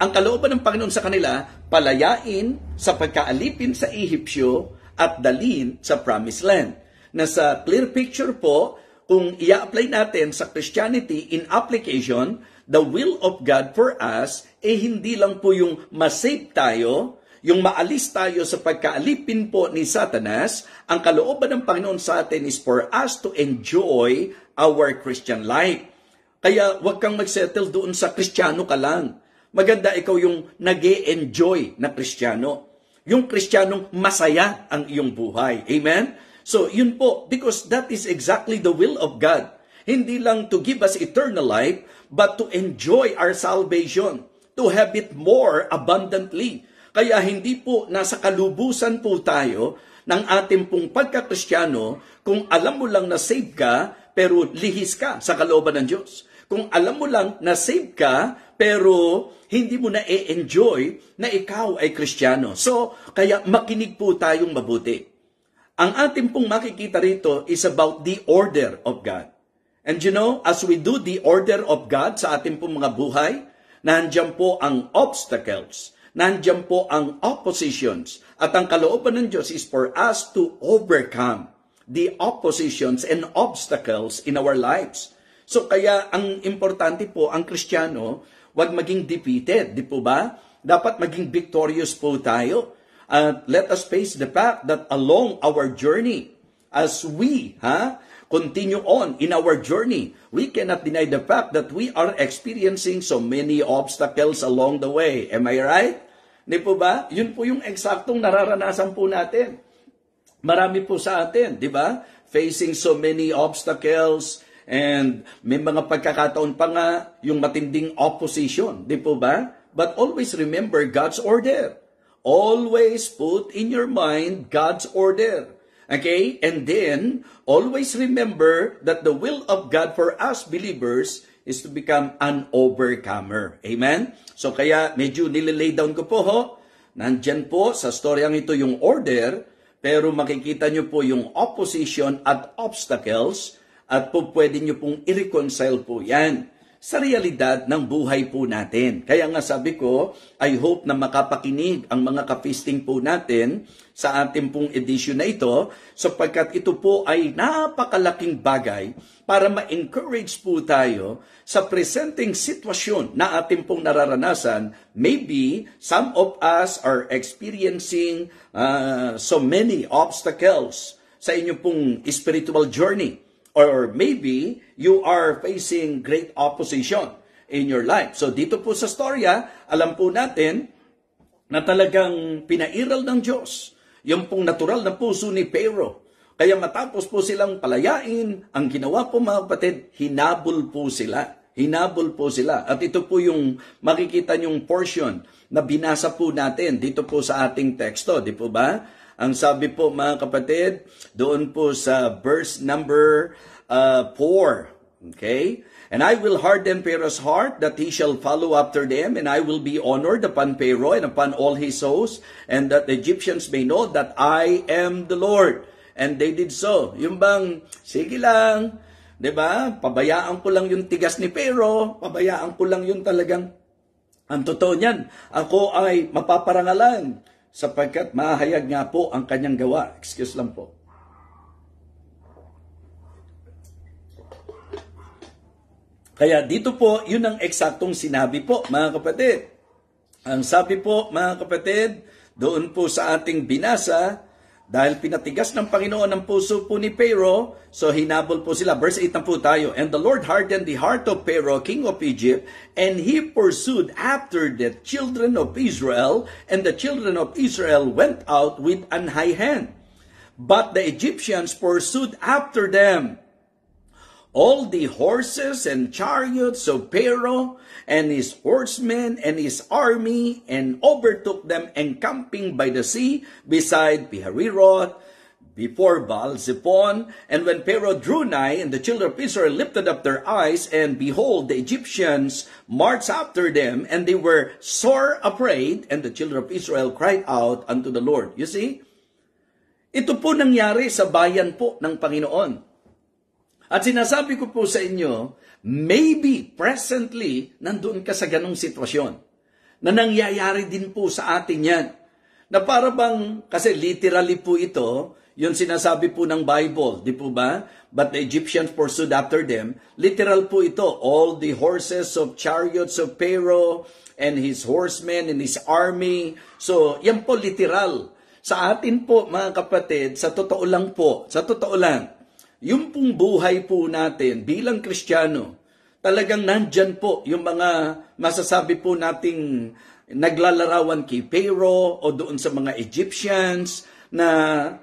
Ang kalooban ng Panginoon sa kanila, palayain sa pagkaalipin sa Ehipsyo, at dalhin sa Promised Land. Nasa clear picture po, kung i-apply natin sa Christianity in application, the will of God for us, hindi lang po yung masave tayo, yung maalis tayo sa pagkaalipin po ni Satanas. Ang kalooban ng Panginoon sa atin is for us to enjoy our Christian life. Kaya huwag kang magsettle doon sa Kristiyano ka lang. Maganda ikaw yung nag-e-enjoy na Kristiyano. Yung Kristiyanong masaya ang iyong buhay. Amen? So, yun po, because that is exactly the will of God. Hindi lang to give us eternal life, but to enjoy our salvation, to have it more abundantly. Kaya hindi po nasa kalubusan po tayo ng ating pong pagka-Kristiyano kung alam mo lang na save ka, pero lihis ka sa kalooban ng Diyos. Kung alam mo lang na save ka, pero hindi mo na e-enjoy na ikaw ay Kristiyano. So, kaya makinig po tayong mabuti. Ang ating pong makikita rito is about the order of God. And you know, as we do the order of God sa ating pong mga buhay, nandiyan po ang obstacles, nandiyan po ang oppositions, at ang kalooban ng Diyos is for us to overcome the oppositions and obstacles in our lives. So kaya ang importante po, ang Kristiyano, wag maging defeated, di po ba? Dapat maging victorious po tayo. Let us face the fact that along our journey, as we continue on in our journey, we cannot deny the fact that we are experiencing so many obstacles along the way. Am I right? Di po ba? Yun po yung eksaktong nararanasan po natin. Marami po sa atin, di ba? Facing so many obstacles, and may mga pagkakataon pa nga yung matinding opposition, di po ba? But always remember God's order. Always put in your mind God's order. Okay? And then, always remember that the will of God for us believers is to become an overcomer. Amen? So kaya medyo nililay down ko po nandyan po sa storyang ito yung order, pero makikita nyo po yung opposition at obstacles, at po pwede nyo pong i-reconcile po yan sa realidad ng buhay po natin. Kaya nga sabi ko, I hope na makapakinig ang mga kapisting po natin sa ating pong edition na ito, sapagkat ito po ay napakalaking bagay para ma-encourage po tayo sa presenting sitwasyon na ating pong nararanasan. Maybe some of us are experiencing so many obstacles sa inyong pong spiritual journey. Or maybe you are facing great opposition in your life. So dito po sa storya, alam po natin na talagang pinairal ng Diyos yung pong natural na puso ni Pharaoh. Kaya matapos po silang palayain, ang ginawa po mga kapatid, hinabol po sila. Hinabol po sila. At ito po yung makikita nyong portion na binasa po natin dito po sa ating teksto. Di po ba? Ang sabi po mga kapatid, doon po sa verse number 4. Okay? And I will harden Pharaoh's heart, that he shall follow after them, and I will be honored upon Pharaoh and upon all his hosts, and that the Egyptians may know that I am the Lord. And they did so. Yung bang, sige lang, di ba? Pabayaan ko lang yung tigas ni Pharaoh, pabayaan ko lang yung talagang, ang totoo niyan, ako ay mapaparangalan, sapagkat mahayag nga po ang kanyang gawa. Excuse lang po. Kaya dito po, yun ang eksaktong sinabi po, mga kapatid. Ang sabi po, mga kapatid, doon po sa ating binasa, dahil pinatigas ng Panginoon ang puso po ni Pharaoh, so hinabol po sila. Verse 8 na po tayo. And the Lord hardened the heart of Pharaoh, king of Egypt, and he pursued after the children of Israel, and the children of Israel went out with an high hand. But the Egyptians pursued after them all the horses and chariots of Pharaoh and his horsemen and his army, and overtook them encamping by the sea beside Pihahiroth before Baal-zephon. And when Pharaoh drew nigh, and the children of Israel lifted up their eyes, and behold, the Egyptians marched after them, and they were sore afraid, and the children of Israel cried out unto the Lord. You see? Ito po nangyari sa bayan po ng Panginoon. At sinasabi ko po sa inyo, maybe presently, nandun ka sa ganong sitwasyon, na nangyayari din po sa atin yan. Na para bang, kasi literally po ito, yung sinasabi po ng Bible, di po ba? But the Egyptians pursued after them. Literal po ito, all the horses of chariots of Pharaoh, and his horsemen, and his army. So, yan po literal. Sa atin po, mga kapatid, sa totoo lang po, sa totoo lang, yung pong buhay po natin bilang Kristiyano, talagang nandyan po yung mga masasabi po nating naglalarawan kay Pharaoh o doon sa mga Egyptians na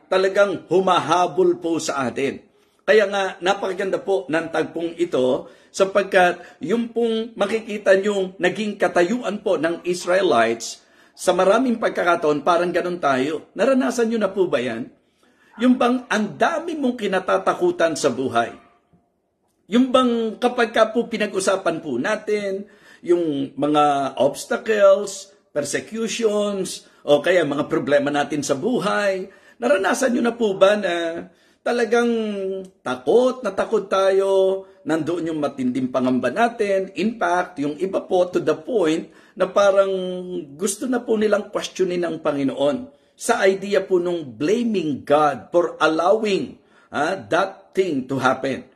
talagang humahabol po sa atin. Kaya nga, napakaganda po ng tagpong ito sapagkat yung pong makikita nyo naging katayuan po ng Israelites sa maraming pagkakataon, parang ganun tayo. Naranasan nyo na po ba yan? Yung bang ang dami mong kinatatakutan sa buhay. Yung bang kapag ka po pinag-usapan po natin, yung mga obstacles, persecutions, o kaya mga problema natin sa buhay, naranasan nyo na po ba na talagang takot na takot tayo, nandoon yung matinding pangamba natin. In fact, yung iba po to the point na parang gusto na po nilang questionin ng Panginoon sa idea po nung blaming God for allowing that thing to happen.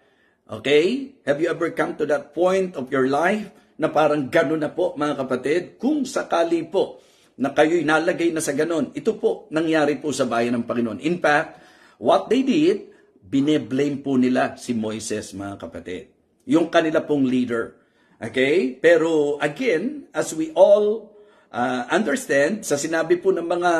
Okay? Have you ever come to that point of your life na parang gano'n na po, mga kapatid? Kung sakali po na kayo'y nalagay na sa gano'n, ito po nangyari po sa bayan ng Panginoon. In fact, what they did, bine-blame po nila si Moises, mga kapatid. Yung kanila pong leader. Okay? Pero again, as we all understand, sa sinabi po ng mga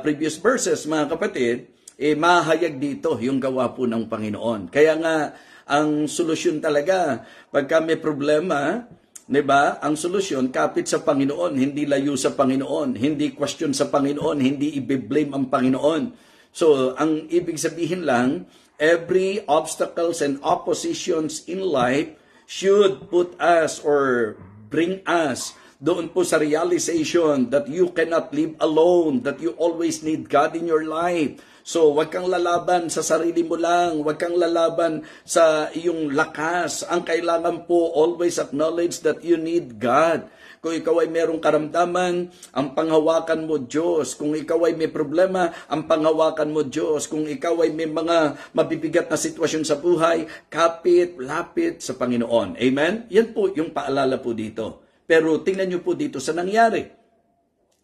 previous verses, mga kapatid, mahayag dito yung gawa po ng Panginoon. Kaya nga, ang solusyon talaga, pagka may problema, diba, ang solusyon, kapit sa Panginoon, hindi layo sa Panginoon, hindi question sa Panginoon, hindi i-blame ang Panginoon. So, ang ibig sabihin lang, every obstacles and oppositions in life should put us or bring us doon po sa realization that you cannot live alone, that you always need God in your life. So, wag kang lalaban sa sarili mo lang, wag kang lalaban sa iyong lakas. Ang kailangan po, always acknowledge that you need God. Kung ikaw ay merong karamdaman, ang panghawakan mo Diyos. Kung ikaw ay may problema, ang panghawakan mo Diyos. Kung ikaw ay may mga mabibigat na sitwasyon sa buhay, kapit, lapit sa Panginoon. Amen? Yan po yung paalala po dito. Pero tingnan nyo po dito sa nangyari.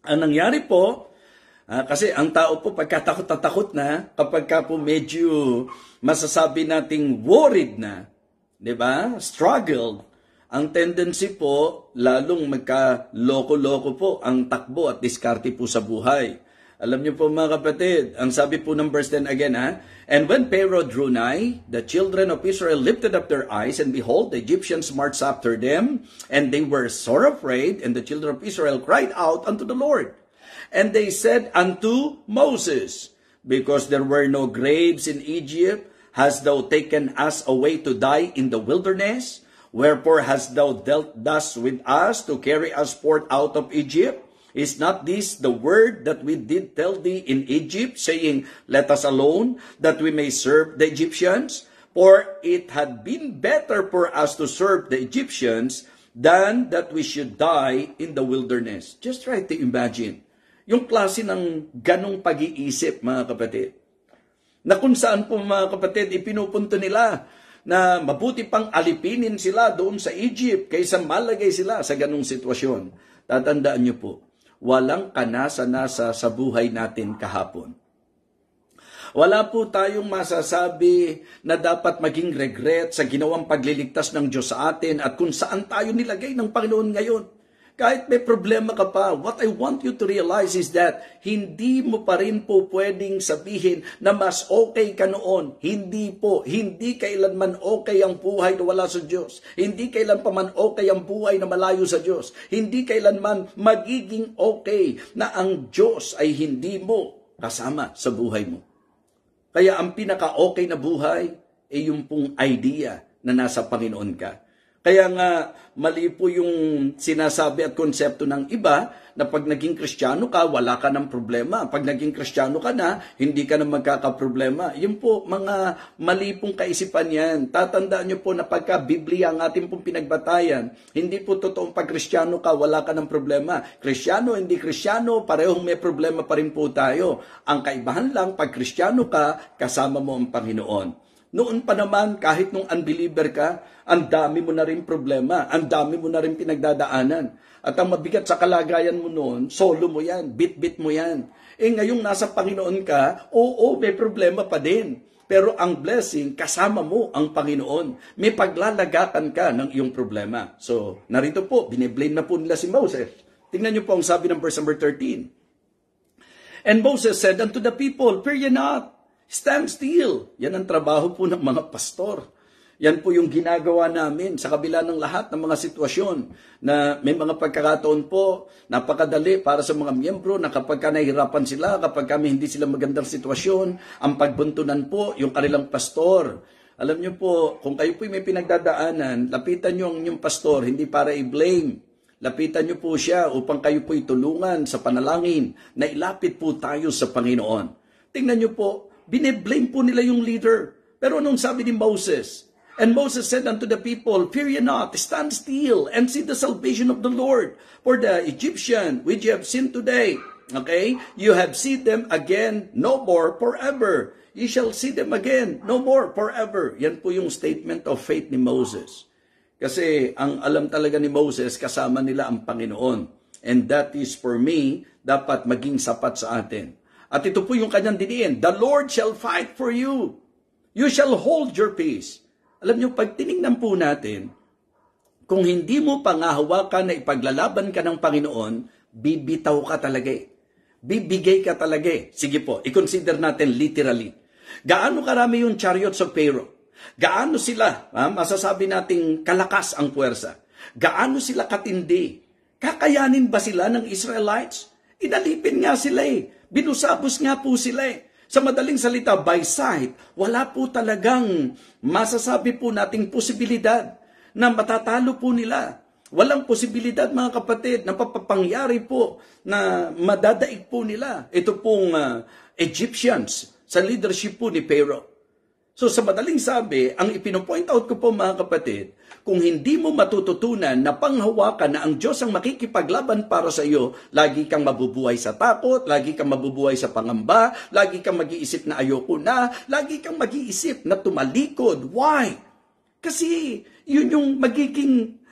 Ang nangyari po, kasi ang tao po pagkatakot na, kapag ka po medyo masasabi nating worried na, di ba? Struggled. Ang tendency po, lalong magka-loko-loko po ang takbo at diskarte po sa buhay. Alam niyo po mga kapatid, ang sabi po ng verse 10 again, And when Pharaoh drew nigh, the children of Israel lifted up their eyes, and behold, the Egyptians marched after them, and they were sore afraid, and the children of Israel cried out unto the Lord. And they said unto Moses, Because there were no graves in Egypt, hast thou taken us away to die in the wilderness? Wherefore hast thou dealt thus with us to carry us forth out of Egypt? Is not this the word that we did tell thee in Egypt, saying, Let us alone, that we may serve the Egyptians? For it had been better for us to serve the Egyptians than that we should die in the wilderness. Just try to imagine. Yung klase ng ganong pag-iisip, mga kapatid, na kung saan po mga kapatid, ipinupunto nila na mabuti pang alipinin sila doon sa Egypt kaysa malagay sila sa ganong sitwasyon. Tatandaan niyo po, walang kanasa-nasa sa buhay natin kahapon. Wala po tayong masasabi na dapat maging regret sa ginawang pagliligtas ng Diyos sa atin at kung saan tayo nilagay ng Panginoon ngayon. Kahit may problema ka pa, what I want you to realize is that hindi mo pa rin po pwedeng sabihin na mas okay ka noon. Hindi po. Hindi kailanman okay ang buhay na wala sa Diyos. Hindi kailan pa man okay ang buhay na malayo sa Diyos. Hindi kailanman magiging okay na ang Diyos ay hindi mo kasama sa buhay mo. Kaya ang pinaka-okay na buhay ay yung pong idea na nasa Panginoon ka. Kaya nga, mali po yung sinasabi at konsepto ng iba na pag naging Kristiyano ka, wala ka ng problema. Pag naging Kristiyano ka na, hindi ka na magkakaproblema. Yun po, mga mali pong kaisipan yan. Tatandaan nyo po na pagka Biblia ang ating pong pinagbatayan, hindi po totoong pag Kristiyano ka, wala ka ng problema. Kristiyano, hindi Kristiyano, parehong may problema pa rin po tayo. Ang kaibahan lang, pag Kristiyano ka, kasama mo ang Panginoon. Noon pa naman, kahit nung unbeliever ka, ang dami mo na rin problema, ang dami mo na rin pinagdadaanan. At ang mabigat sa kalagayan mo noon, solo mo yan, bit-bit mo yan. Ngayong nasa Panginoon ka, oo, may problema pa din. Pero ang blessing, kasama mo ang Panginoon. May paglalagakan ka ng iyong problema. So, narito po, biniblame na po nila si Moses. Tingnan niyo po ang sabi ng verse number 13. And Moses said unto the people, Fear ye not. Stand still. Yan ang trabaho po ng mga pastor. Yan po yung ginagawa namin sa kabila ng lahat ng mga sitwasyon na may mga pagkakataon po, napakadali para sa mga miyembro na kapag ka nahihirapan sila, kapag kami hindi sila magandang sitwasyon, ang pagbuntunan po yung kanilang pastor. Alam niyo po, kung kayo po may pinagdadaanan, lapitan niyo ang inyong pastor, hindi para i-blame. Lapitan niyo po siya upang kayo po itulungan sa panalangin na ilapit po tayo sa Panginoon. Tingnan niyo po, bine-blame po nila yung leader. Pero anong sabi ni Moses? And Moses said unto the people, fear ye not, stand still, and see the salvation of the Lord. For the Egyptian, which you have seen today, okay, you have seen them again no more forever. You shall see them again no more forever. Yan po yung statement of faith ni Moses. Kasi ang alam talaga ni Moses, kasama nila ang Panginoon. And that is for me, dapat maging sapat sa atin. At ito po yung kanyang diniin, the Lord shall fight for you. You shall hold your peace. Alam niyo, pag tinignan po natin, kung hindi mo pangahawakan na ipaglalaban ka ng Panginoon, bibitaw ka talaga eh. Bibigay ka talaga eh. Sige po, i-consider natin literally. Gaano karami yung chariots of Pharaoh? Gaano sila, masasabi nating kalakas ang puwersa? Gaano sila katindi? Kakayanin ba sila ng Israelites? Inalipin nga sila eh. Binusabos nga po sila eh. Sa madaling salita, by sight, wala po talagang masasabi po nating posibilidad na matatalo po nila. Walang posibilidad, mga kapatid, na papapangyari po na madadaig po nila. Ito pong Egyptians sa leadership po ni Pharaoh. So sa madaling sabi, ang ipinopoint out ko po, mga kapatid, kung hindi mo matututunan na panghawakan na ang Diyos ang makikipaglaban para sa iyo, lagi kang mabubuhay sa takot, lagi kang mabubuhay sa pangamba, lagi kang mag-iisip na ayoko na, lagi kang mag-iisip na tumalikod. Why? Kasi yun yung magiging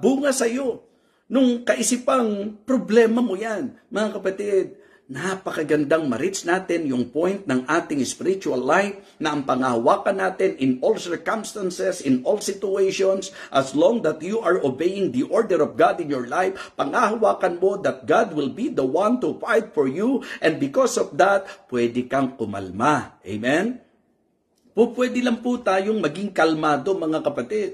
bunga sa iyo nung kaisipang problema mo yan. Mga kapatid, napakagandang ma-reach natin yung point ng ating spiritual life na ang pangahawakan natin in all circumstances, in all situations, as long that you are obeying the order of God in your life, pangahawakan mo that God will be the one to fight for you, and because of that, pwede kang kumalma. Amen? Pwede lang po tayong maging kalmado, mga kapatid.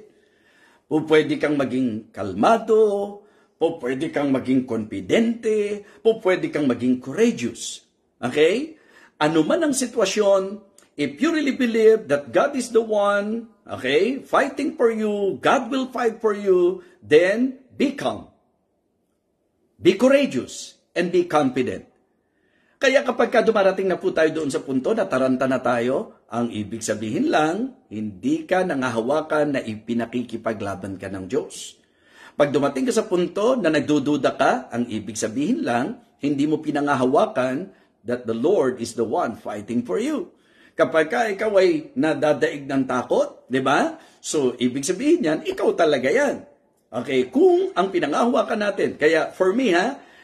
Pwede kang maging kalmado, pwede kang maging confidente, pwede kang maging courageous. Okay? Ano man ang sitwasyon, if you really believe that God is the one, okay, fighting for you, God will fight for you, then be calm. Be courageous and be confident. Kaya kapag dumarating na po tayo doon sa punto na taranta na tayo, ang ibig sabihin lang, hindi ka nangahawakan na ipinakikipaglaban ka ng Diyos. Pag dumating ka sa punto na nagdududa ka, ang ibig sabihin lang, hindi mo pinangahawakan that the Lord is the one fighting for you. Kapag ikaw ay nadadaig ng takot, di ba? So, ibig sabihin yan, ikaw talaga yan. Okay, kung ang pinangahawakan natin, kaya for me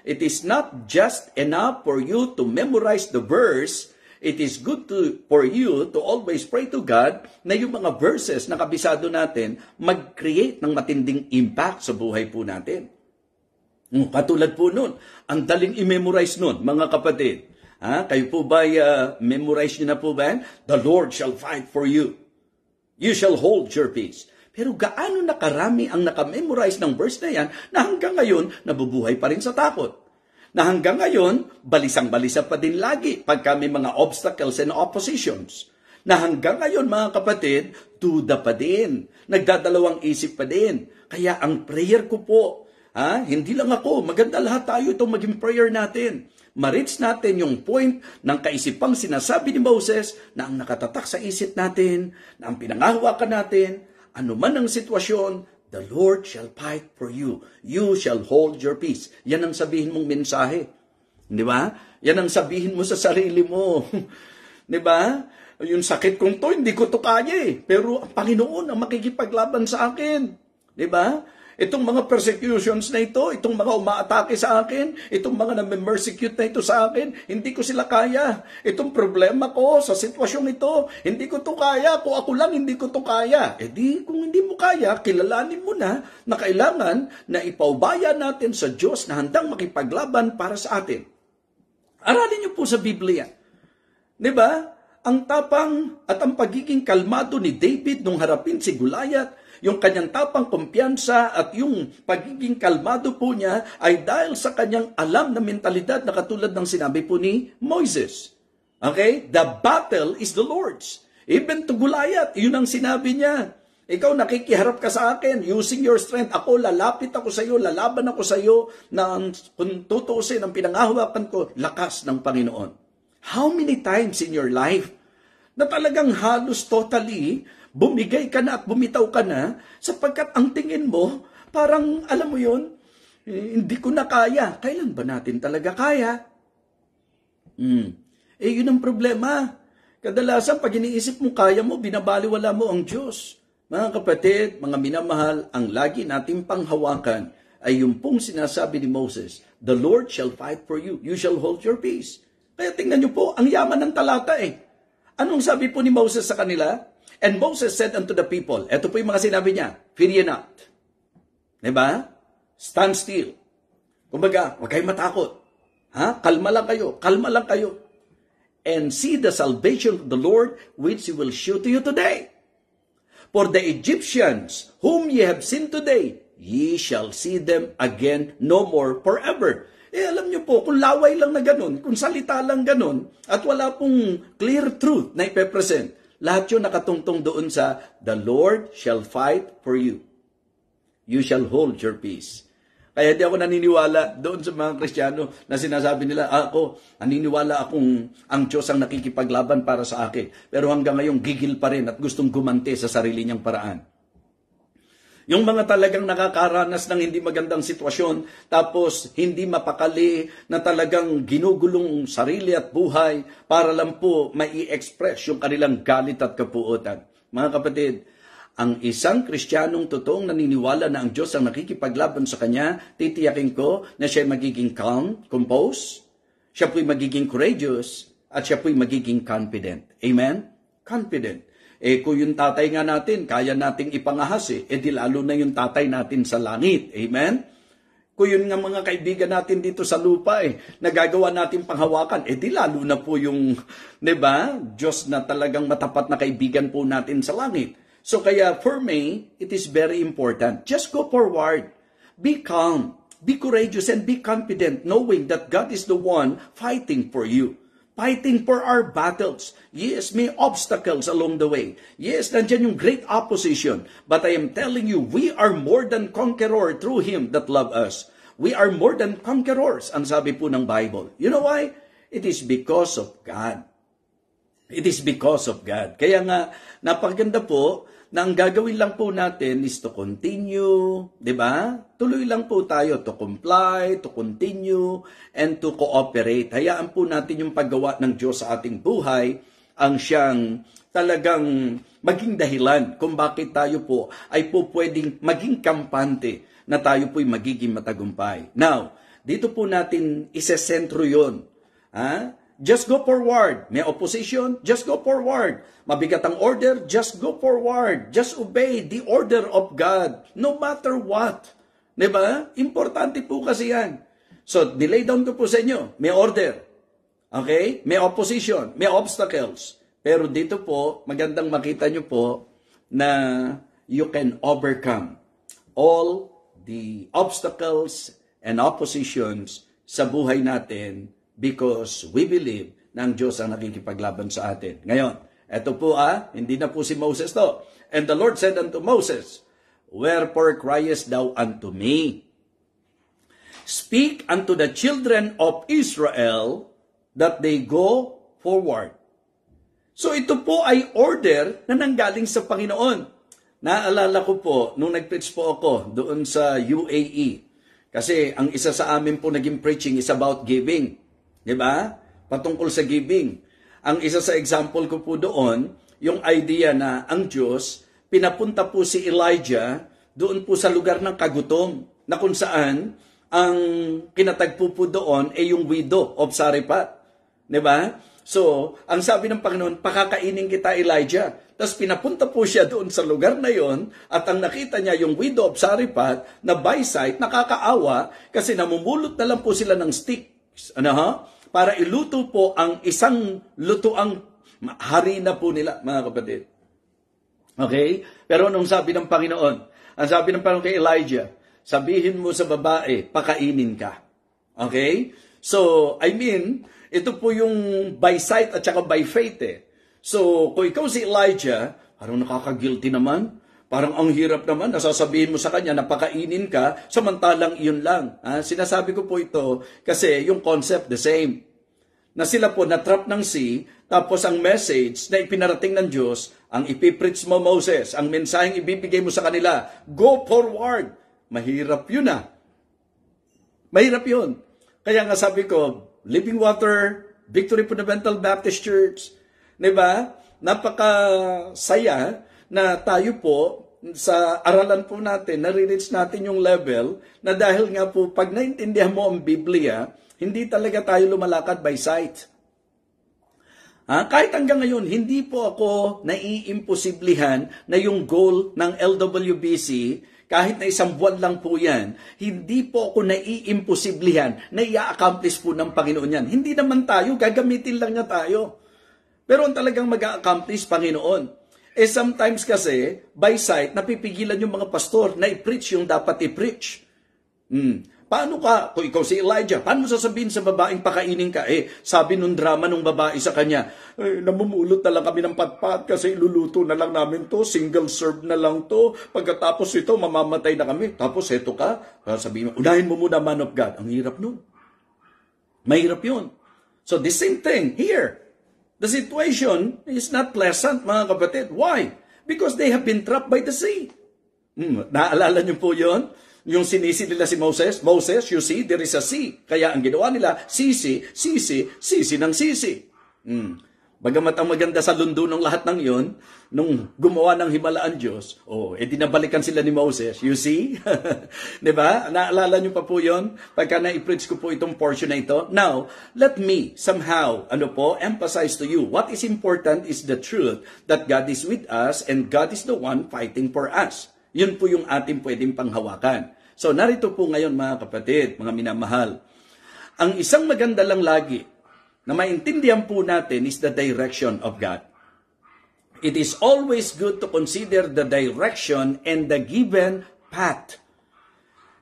it is not just enough for you to memorize the verse. It is good for you to always pray to God na yung mga verses na kabisado natin mag-create ng matinding impact sa buhay po natin. Katulad po nun, ang daling i-memorize nun, mga kapatid. Kayo po ba, memorize nyo na po ba? The Lord shall fight for you. You shall hold your peace. Pero gaano nakarami ang nakamemorize ng verse na yan na hanggang ngayon nabubuhay pa rin sa takot? Na hanggang ngayon, balisang-balisa pa din lagi pagka may mga obstacles and oppositions. Na hanggang ngayon, mga kapatid, duda pa din. Nagdadalawang isip pa din. Kaya ang prayer ko po, hindi lang ako, maganda lahat tayo itong maging prayer natin. Ma-reach natin yung point ng kaisipang sinasabi ni Moses na ang nakatatak sa isip natin, na ang pinangahawakan natin, ano man ang sitwasyon, the Lord shall fight for you. You shall hold your peace. Yan ang sabihin mong mensahe. Di ba? Yan ang sabihin mo sa sarili mo. Di ba? Yung sakit kong to, hindi ko to kaya eh. Pero ang Panginoon ang makikipaglaban sa akin. Di ba? Itong mga persecutions na ito, itong mga umaatake sa akin, itong mga nami-persecute na ito sa akin, hindi ko sila kaya. Itong problema ko sa sitwasyong ito, hindi ko to kaya. Kung ako lang, hindi ko to kaya. Kung hindi mo kaya, kilalanin mo na kailangan na ipaubaya natin sa Diyos na handang makipaglaban para sa atin. Aralin niyo po sa Biblia. Diba? Ang tapang at ang pagiging kalmado ni David nung harapin si Goliath, yung kanyang tapang kumpiyansa at yung pagiging kalmado po niya ay dahil sa kanyang alam na mentalidad na katulad ng sinabi po ni Moses. Okay? The battle is the Lord's. Even to Goliath, yun ang sinabi niya. Ikaw nakikiharap ka sa akin, using your strength. Ako, lalapit ako sa iyo, lalaban ako sa iyo, na kung tutuusin ang pinangahawakan ko, lakas ng Panginoon. How many times in your life na talagang halos totally bumigay ka na at bumitaw ka na sapagkat ang tingin mo, parang alam mo yun, hindi ko na kaya. Kailan ba natin talaga kaya? Yun ang problema. Kadalasan, pag iniisip mo kaya mo, binabaliwala mo ang Diyos. Mga kapatid, mga minamahal, ang lagi nating panghawakan ay yung pong sinasabi ni Moses, the Lord shall fight for you. You shall hold your peace. Kaya tingnan niyo po, ang yaman ng talata eh. Anong sabi po ni Moses sa kanila? And Moses said unto the people, eto po yung mga sinabi niya, fear ye not. Diba? Stand still. Kumbaga, huwag kayong matakot. Kalma lang kayo, kalma lang kayo. And see the salvation of the Lord, which He will show to you today. For the Egyptians, whom ye have seen today, ye shall see them again no more forever. Alam niyo po, kung laway lang na ganun, kung salita lang ganun, at wala pong clear truth na ipepresent, lahat yun nakatungtong doon sa, the Lord shall fight for you. You shall hold your peace. Kaya di ako naniniwala doon sa mga Kristiyano na sinasabi nila, naniniwala akong ang Diyos ang nakikipaglaban para sa akin. Pero hanggang ngayon, gigil pa rin at gustong gumante sa sarili niyang paraan. Yung mga talagang nakakaranas ng hindi magandang sitwasyon, tapos hindi mapakali na talagang ginugulong sarili at buhay para lang po mai-express yung kanilang galit at kapuotan. Mga kapatid, ang isang Kristiyanong totoong naniniwala na ang Diyos ang nakikipaglaban sa kanya, titiyakin ko na siya magiging calm, composed, siya po'y magiging courageous, at siya po'y magiging confident. Amen? Confident. Kung yung tatay nga natin, kaya nating ipangahas di lalo na yung tatay natin sa langit. Amen? Kung yun nga mga kaibigan natin dito sa lupa, nagagawa natin panghawakan, di lalo na po yung, diba, Diyos na talagang matapat na kaibigan po natin sa langit. So kaya for me, it is very important. Just go forward. Be calm. Be courageous and be confident knowing that God is the one fighting for you. Fighting for our battles. Yes, may obstacles along the way. Yes, nandiyan yung great opposition. But I am telling you, we are more than conqueror through Him that love us. We are more than conquerors, ang sabi po ng Bible. You know why? It is because of God. It is because of God. Kaya nga, napaganda po, na ang gagawin lang po natin is to continue, di ba? Tuloy lang po tayo to comply, to continue, and to cooperate. Hayaan po natin yung paggawa ng Diyos sa ating buhay ang siyang talagang maging dahilan kung bakit tayo po ay po pwedeng maging kampante na tayo po'y magiging matagumpay. Now, dito po natin isesentro yun. Just go forward. May opposition, just go forward. Mabigat ang order, just go forward. Just obey the order of God, no matter what. Diba? Importante po kasi yan. So, delay down ko po sa inyo. May order. Okay? May opposition, may obstacles. Pero dito po, magandang makita nyo po na you can overcome all the obstacles and oppositions sa buhay natin because we believe na ang Diyos ang nakikipaglaban sa atin. Ngayon, eto po hindi na po si Moses to. And the Lord said unto Moses, wherefore criest thou unto me? Speak unto the children of Israel that they go forward. So ito po ay order na nanggaling sa Panginoon. Naalala ko po, nung nag-preach po ako doon sa UAE, kasi ang isa sa amin po naging preaching is about giving. Diba? Patungkol sa giving. Ang isa sa example ko po doon, yung idea na ang Diyos, pinapunta po si Elijah doon po sa lugar ng kagutom, na kung saan ang kinatagpo po doon ay yung widow of Sarephat. Diba? So, ang sabi ng Panginoon, pakakainin kita Elijah. Tapos pinapunta po siya doon sa lugar na yon at ang nakita niya yung widow of Sarephat na by sight, nakakaawa kasi namumulot na lang po sila ng sticks. Para iluto po ang isang lutuang harina po nila, mga kapatid. Okay? Pero anong sabi ng Panginoon? Ang sabi ng Panginoon kay Elijah, sabihin mo sa babae, pakainin ka. Okay? So, ito po yung by sight at saka by faith So, kung ikaw si Elijah, parang nakaka-guilty naman. Parang ang hirap naman, nasasabihin mo sa kanya, napakainin ka, samantalang iyon lang. Sinasabi ko po ito kasi yung concept the same. Na sila po na-trap ng sea, tapos ang message na ipinarating ng Diyos, ang ipipreach mo, Moses, ang mensaheng ibibigay mo sa kanila, go forward. Mahirap yun Mahirap yun. Kaya nga sabi ko, Living Water, Victory Fundamental Baptist Church, diba? Napakasaya na tayo po sa aralan po natin, nare-reach natin yung level na dahil nga po pag naintindihan mo ang Biblia, hindi talaga tayo lumalakad by sight. Kahit hanggang ngayon, hindi po ako naiimposiblihan na yung goal ng LWBC, kahit na 1 buwan lang po yan, hindi po ako naiimposiblihan na i-accomplish po ng Panginoon yan. Hindi naman tayo, gagamitin lang niya tayo. Pero ang talagang mag-accomplish, Panginoon. Sometimes kasi, by sight, napipigilan yung mga pastor na i-preach yung dapat i-preach. Paano ka, kung ikaw si Elijah, paano mo sasabihin sa babaeng pakainin ka? Sabi nung drama nung babae sa kanya, namumulot na lang kami ng patpat kasi iluluto na lang namin to, single serve na lang to, pagkatapos ito, mamamatay na kami. Tapos eto ka, sabihin mo, unahin mo muna, man of God. Ang hirap nun. Mahirap yun. So the same thing here. The situation is not pleasant, mga kapatid. Why? Because they have been trapped by the sea. Naalala niyo po yun? Yung sinisi nila si Moses, you see, there is a sea. Kaya ang ginawa nila, sisi ng sisi. Bagamat ang maganda sa lundo ng lahat ng yon, nung gumawa ng himalaan Diyos, dinabalikan sila ni Moses. You see? Diba? Naalala niyo pa po yon? Pagka na-preach ko po itong portion na ito. Now, let me somehow, emphasize to you, what is important is the truth that God is with us and God is the one fighting for us. Yun po yung ating pwedeng panghawakan. So, narito po ngayon mga kapatid, mga minamahal. Ang isang maganda lang lagi na maintindihan po natin is the direction of God. It is always good to consider the direction and the given path.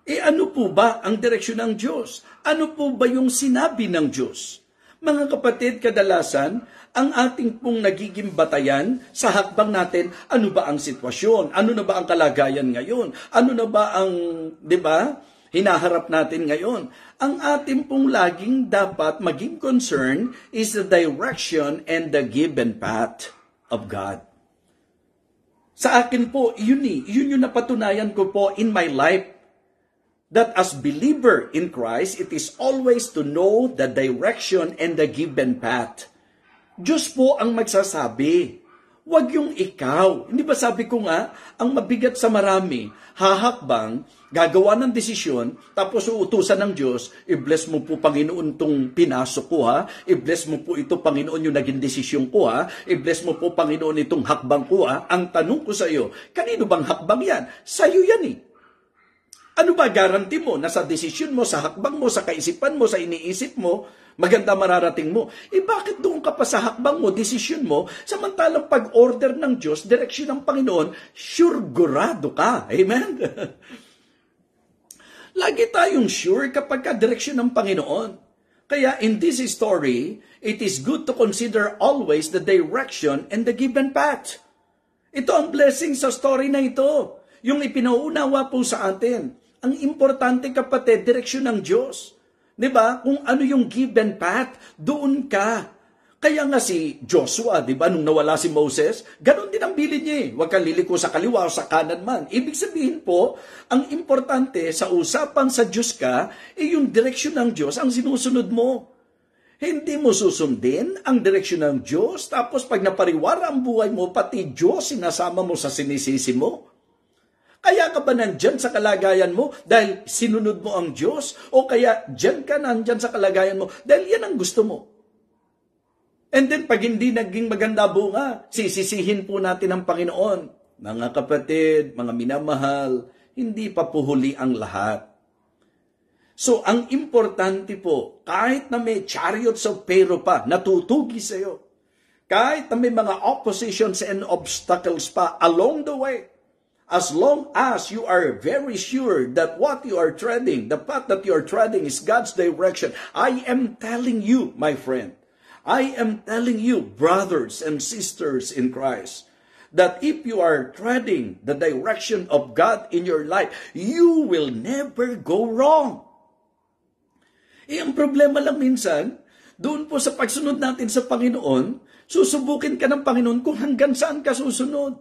Ano po ba ang direksyon ng Diyos? Ano po ba yung sinabi ng Diyos? Mga kapatid, kadalasan, ang ating pong nagiging batayan sa hakbang natin, ano ba ang sitwasyon? Ano na ba ang kalagayan ngayon? Ano na ba ang, hinaharap natin ngayon? Ang ating pong laging dapat maging concern is the direction and the given path of God. Sa akin po, yun yung napatunayan ko po in my life. That as believer in Christ, it is always to know the direction and the given path. Diyos po ang magsasabi. Huwag yung ikaw. Hindi ba sabi ko nga, ang mabigat sa marami, hahakbang, gagawa ng desisyon, tapos uutusan ng Diyos, i-bless mo po Panginoon itong pinasok ko i-bless mo po ito Panginoon yung naging desisyon ko i-bless mo po Panginoon itong hakbang ko Ang tanong ko sa iyo, kanino bang hakbang yan? Sa iyo yan Ano ba guarantee mo na sa desisyon mo, sa hakbang mo, sa kaisipan mo, sa iniisip mo, maganda mararating mo? Bakit doon ka pa sa hakbang mo, desisyon mo, samantalang pag-order ng Diyos, direksyon ng Panginoon, sure-gurado ka. Amen? Lagi tayong sure kapag ka-direksyon ng Panginoon. Kaya in this story, it is good to consider always the direction and the given path. Ito ang blessing sa story na ito. Yung ipinauunawa po sa atin. Ang importante kapatid, direksyon ng Diyos. Diba? Kung ano yung given path, doon ka. Kaya nga si Joshua, diba, nung nawala si Moses, ganon din ang bilin niya Huwag kang liliko sa kaliwa o sa kanan man. Ibig sabihin po, ang importante sa usapan sa Diyos ka, yung direksyon ng Diyos ang sinusunod mo. Hindi mo susundin ang direksyon ng Diyos, tapos pag napariwara ang buhay mo, pati Diyos sinasama mo sa sinisisi mo. Kaya ka ba nandyan sa kalagayan mo dahil sinunod mo ang Diyos? O kaya dyan ka nandyan sa kalagayan mo dahil yan ang gusto mo? And then pag hindi naging maganda bunga, sisisihin po natin ang Panginoon. Mga kapatid, mga minamahal, hindi pa po huli ang lahat. So ang importante po, kahit na may chariots of Pharaoh pa, natutugi sa iyo. Kahit na may mga oppositions and obstacles pa along the way, as long as you are very sure that what you are treading, the path that you are treading is God's direction, I am telling you, my friend, I am telling you, brothers and sisters in Christ, that if you are treading the direction of God in your life, you will never go wrong. Ang problema lang minsan, doon po sa pagsunod natin sa Panginoon, susubukin ka ng Panginoon kung hanggang saan ka susunod.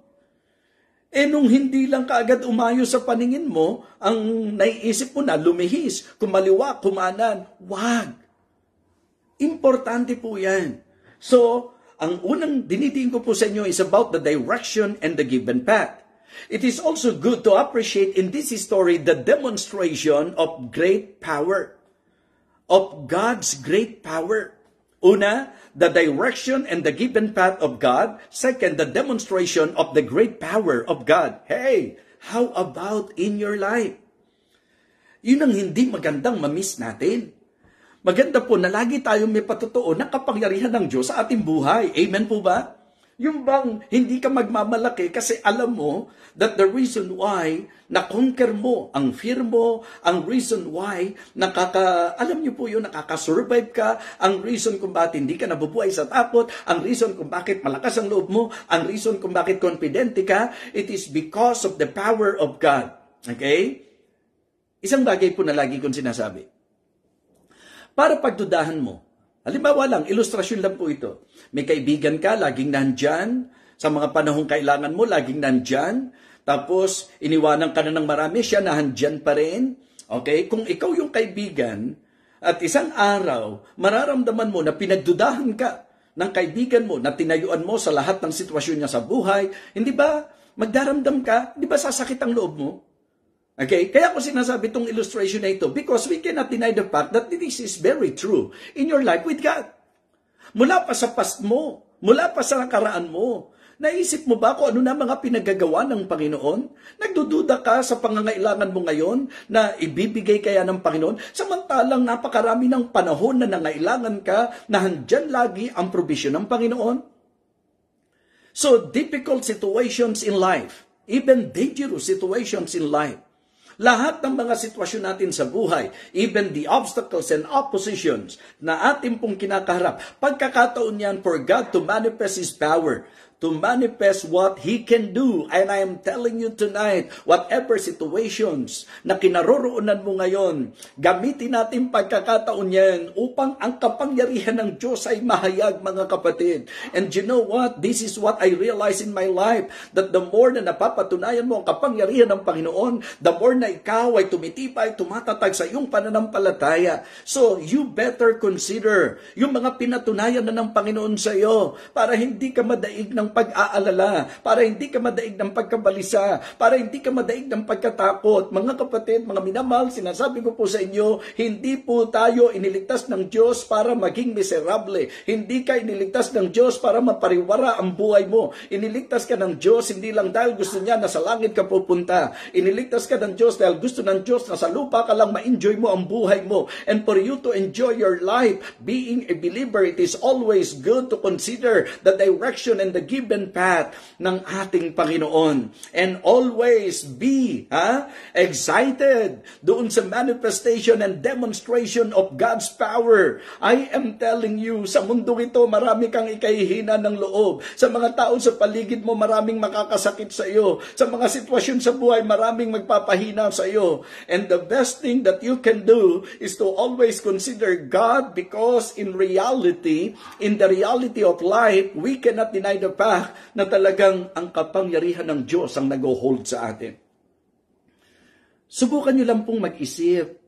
Nung hindi lang kaagad umayo sa paningin mo, ang naiisip mo na lumihis, kumaliwa, kumanan, wag. Importante po yan. So, ang unang dinidiin ko po sa inyo is about the direction and the given path. It is also good to appreciate in this story the demonstration of great power, of God's great power. Una, the direction and the given path of God. Second, the demonstration of the great power of God. Hey, how about in your life? Yun ang hindi magandang mamiss natin. Maganda po na lagi tayong may patotoo na kapangyarihan ng Diyos sa ating buhay. Amen po ba? Yung bang hindi ka magmamalaki kasi alam mo that the reason why na-conquer mo ang fear mo, ang reason why alam niyo po yun, nakaka-survive ka, ang reason kung bakit hindi ka nabubuhay sa takot, ang reason kung bakit malakas ang loob mo, ang reason kung bakit confidente ka, it is because of the power of God. Okay? Isang bagay po na lagi kong sinasabi. Para pagdudahan mo, halimbawa lang, ilustrasyon lang po ito. May kaibigan ka, laging nandyan. Sa mga panahong kailangan mo, laging nandyan. Tapos, iniwanan ka na ng marami, siya nandyan pa rin. Okay? Kung ikaw yung kaibigan, at isang araw, mararamdaman mo na pinagdudahan ka ng kaibigan mo, na tinayuan mo sa lahat ng sitwasyon niya sa buhay, hindi ba magdaramdam ka? Hindi ba sasakit ang loob mo? Okay? Kaya ko sinasabi itong illustration na ito because we cannot deny the fact that this is very true in your life with God. Mula pa sa past mo, mula pa sa nakaraan mo, naisip mo ba kung ano na mga pinagagawa ng Panginoon? Nagdududa ka sa pangangailangan mo ngayon na ibibigay kaya ng Panginoon? Samantalang napakarami ng panahon na nangailangan ka na handyan lagi ang provision ng Panginoon. So, difficult situations in life, even dangerous situations in life, lahat ng mga sitwasyon natin sa buhay, even the obstacles and oppositions na ating pong kinakaharap, pagkakataon yan for God to manifest His power, to manifest what He can do. And I am telling you tonight, whatever situations na kinaroroonan mo ngayon, gamitin natin pagkakataon yan upang ang kapangyarihan ng Diyos ay mahayag, mga kapatid. And you know what? This is what I realize in my life, that the more na napapatunayan mo ang kapangyarihan ng Panginoon, the more na ikaw ay tumitibay, tumatatag sa iyong pananampalataya. So, you better consider yung mga pinatunayan na ng Panginoon sa iyo para hindi ka madaig ng pag-aalala, para hindi ka madaig ng pagkabalisa, para hindi ka madaig ng pagkatakot. Mga kapatid, mga minamahal, sinasabi ko po sa inyo, hindi po tayo iniligtas ng Diyos para maging miserable. Hindi ka iniligtas ng Diyos para mapariwara ang buhay mo. Iniligtas ka ng Diyos hindi lang dahil gusto niya na sa langit ka pupunta. Iniligtas ka ng Diyos dahil gusto ng Diyos na sa lupa ka lang ma-enjoy mo ang buhay mo. And for you to enjoy your life, being a believer, it is always good to consider the direction and the given path ng ating Panginoon. And always be excited doon sa manifestation and demonstration of God's power. I am telling you, sa mundong ito, marami kang ikahihina ng loob. Sa mga tao sa paligid mo, maraming makakasakit sa iyo. Sa mga sitwasyon sa buhay, maraming magpapahina sa iyo. And the best thing that you can do is to always consider God, because in reality, in the reality of life, we cannot deny the fact na talagang ang kapangyarihan ng Diyos ang nag-hold sa atin. Subukan nyo lang pong mag-isip.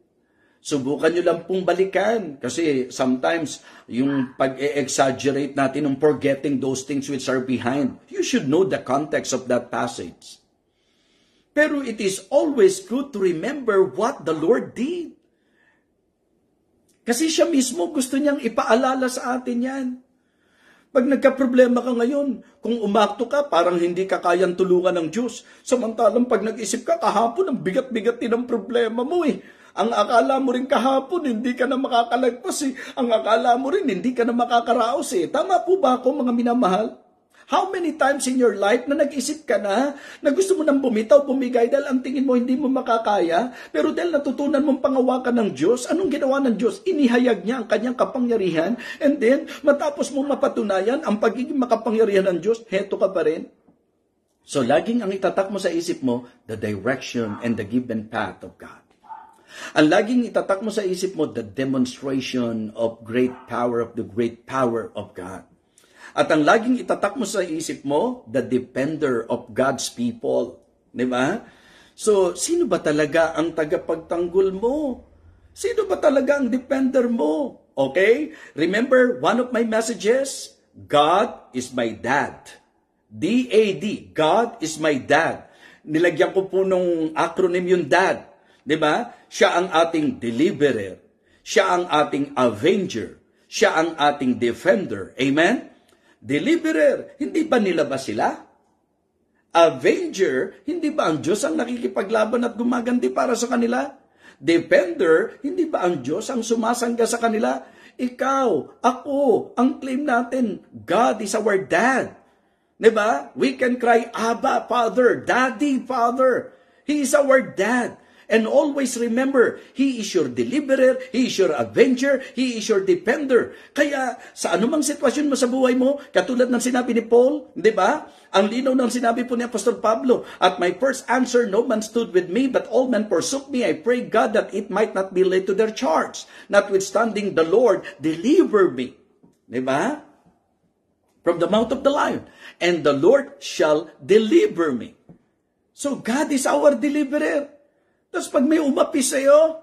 Subukan nyo lang pong balikan. Kasi sometimes, yung pag-exaggerate natin, yung forgetting those things which are behind, you should know the context of that passage. Pero it is always good to remember what the Lord did. Kasi siya mismo gusto niyang ipaalala sa atin yan. Pag nagka-problema ka ngayon, kung umakto ka, parang hindi ka kayang tulungan ng Diyos. Samantalang pag nag-isip ka, kahapon, ang bigat-bigat din ang problema mo eh. Ang akala mo rin kahapon, hindi ka na makakalagpas eh. Ang akala mo rin, hindi ka na makakaraos eh. Tama po ba ako, mga minamahal? How many times in your life na nag-isip ka na gusto mo nang bumitaw, bumigay dahil ang tingin mo hindi mo makakaya, pero dahil natutunan mong pangawakan ng Diyos, anong ginawa ng Diyos? Inihayag niya ang kanyang kapangyarihan, and then matapos mo mapatunayan ang pagiging makapangyarihan ng Diyos, heto ka pa rin. So laging ang itatak mo sa isip mo, the direction and the given path of God. Ang laging itatak mo sa isip mo, the demonstration of great power, of the great power of God. At ang laging itatak mo sa isip mo, the defender of God's people. Di ba? So, sino ba talaga ang tagapagtanggol mo? Sino ba talaga ang defender mo? Okay? Remember, one of my messages, God is my dad. D-A-D, God is my dad. Nilagyan ko po nung acronym yung dad. Di ba? Siya ang ating deliverer. Siya ang ating avenger. Siya ang ating defender. Amen? Deliverer, hindi ba nilabas sila? Avenger, hindi ba ang Diyos ang nakikipaglaban at gumaganti para sa kanila? Defender, hindi ba ang Diyos ang sumasangga sa kanila? Ikaw, ako, ang claim natin, God is our dad. Diba? We can cry, Abba, Father, Daddy, Father. He is our dad. And always remember, He is your deliverer, He is your avenger, He is your defender. Kaya sa anumang sitwasyon mo sa buhay mo, katulad ng sinabi ni Paul, di ba? Ang linaw ng sinabi po ni Apostol Pablo, at my first answer, no man stood with me, but all men forsook me. I pray God that it might not be laid to their charge. Notwithstanding, the Lord deliver me. Di ba? From the mouth of the lion. And the Lord shall deliver me. So God is our deliverer. Tapos pag may umapis sa'yo,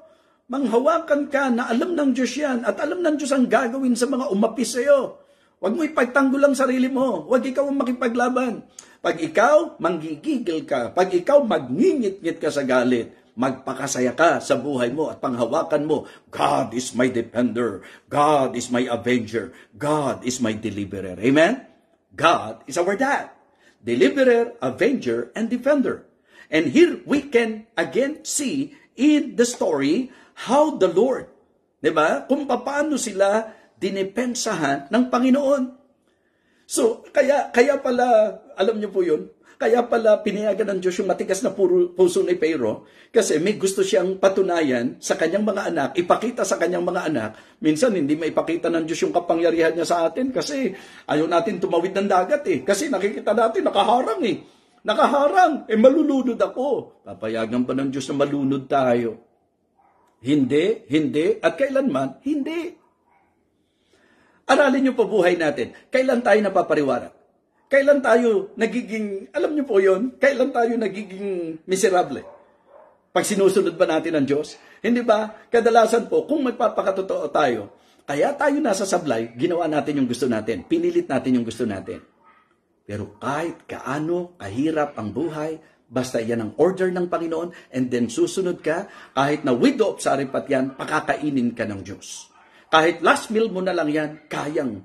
manghawakan ka na alam ng Diyos yan at alam ng Diyos ang gagawin sa mga umapis sa'yo. Huwag mo ipagtanggol ang sarili mo. Huwag ikaw ang makipaglaban. Pag ikaw, manggigigil ka. Pag ikaw, magngingit-ngit ka sa galit. Magpakasaya ka sa buhay mo at panghawakan mo, God is my defender. God is my avenger. God is my deliverer. Amen? God is our dad. Deliverer, avenger, and defender. And here we can again see in the story how the Lord, di ba? Kung paano sila dinepensahan ng Panginoon. So, kaya pala, alam niyo po yun, kaya pala pinayagan ng Diyos yung matigas na puso ni Pharaoh kasi may gusto siyang patunayan sa kanyang mga anak, ipakita sa kanyang mga anak. Minsan hindi maipakita ng Diyos yung kapangyarihan niya sa atin kasi ayaw natin tumawid ng dagat eh. Kasi nakikita natin, nakaharang eh. Nakaharang, malulunod ako. Papayagan pa ng Diyos na malunod tayo. Hindi, at kailanman, hindi. Aralin niyo po buhay natin. Kailan tayo napapariwarak? Kailan tayo nagiging, alam niyo po yon, kailan tayo nagiging miserable? Pag sinusunod ba natin ang Diyos? Hindi ba? Kadalasan po, kung magpapakatotoo tayo, kaya tayo nasa sablay, ginawa natin yung gusto natin. Pinilit natin yung gusto natin. Pero kahit kaano kahirap ang buhay, basta yan ang order ng Panginoon, and then susunod ka, kahit na with the opsaripat yan, pakakainin ka ng Diyos. Kahit last meal mo na lang yan, kayang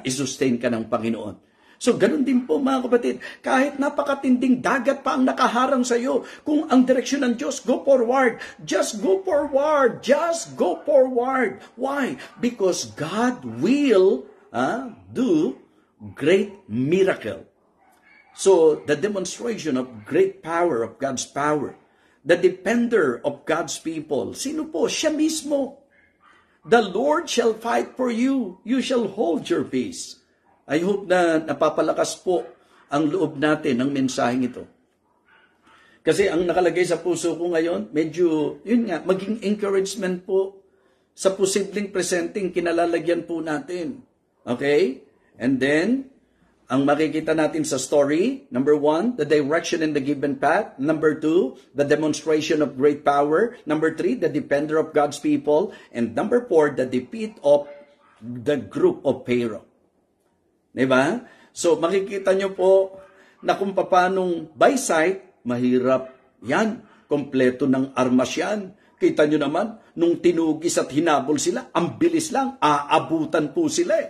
isustain ka ng Panginoon. So, ganun din po mga kapatid, kahit napakatinding dagat pa ang nakaharang sa iyo, kung ang direksyon ng Diyos, go forward. Just go forward. Just go forward. Why? Because God will do great miracle. So, the demonstration of great power, of God's power, the defender of God's people, sino po? Siya mismo. The Lord shall fight for you. You shall hold your peace. I hope na napapalakas po ang loob natin ng mensaheng ito. Kasi ang nakalagay sa puso ko ngayon, medyo, yun nga, maging encouragement po sa posibleng presenting kinalalagyan po natin. Okay? And then, ang makikita natin sa story, number 1, the direction in the given path. Number 2, the demonstration of great power. Number 3, the defender of God's people. And number 4, the defeat of the group of Pharaoh. Diba? So, makikita nyo po na kung paanong by sight, mahirap yan. Kompleto ng armas yan. Kita nyo naman, nung tinugis at hinabol sila, ang bilis lang, aabutan po sila eh.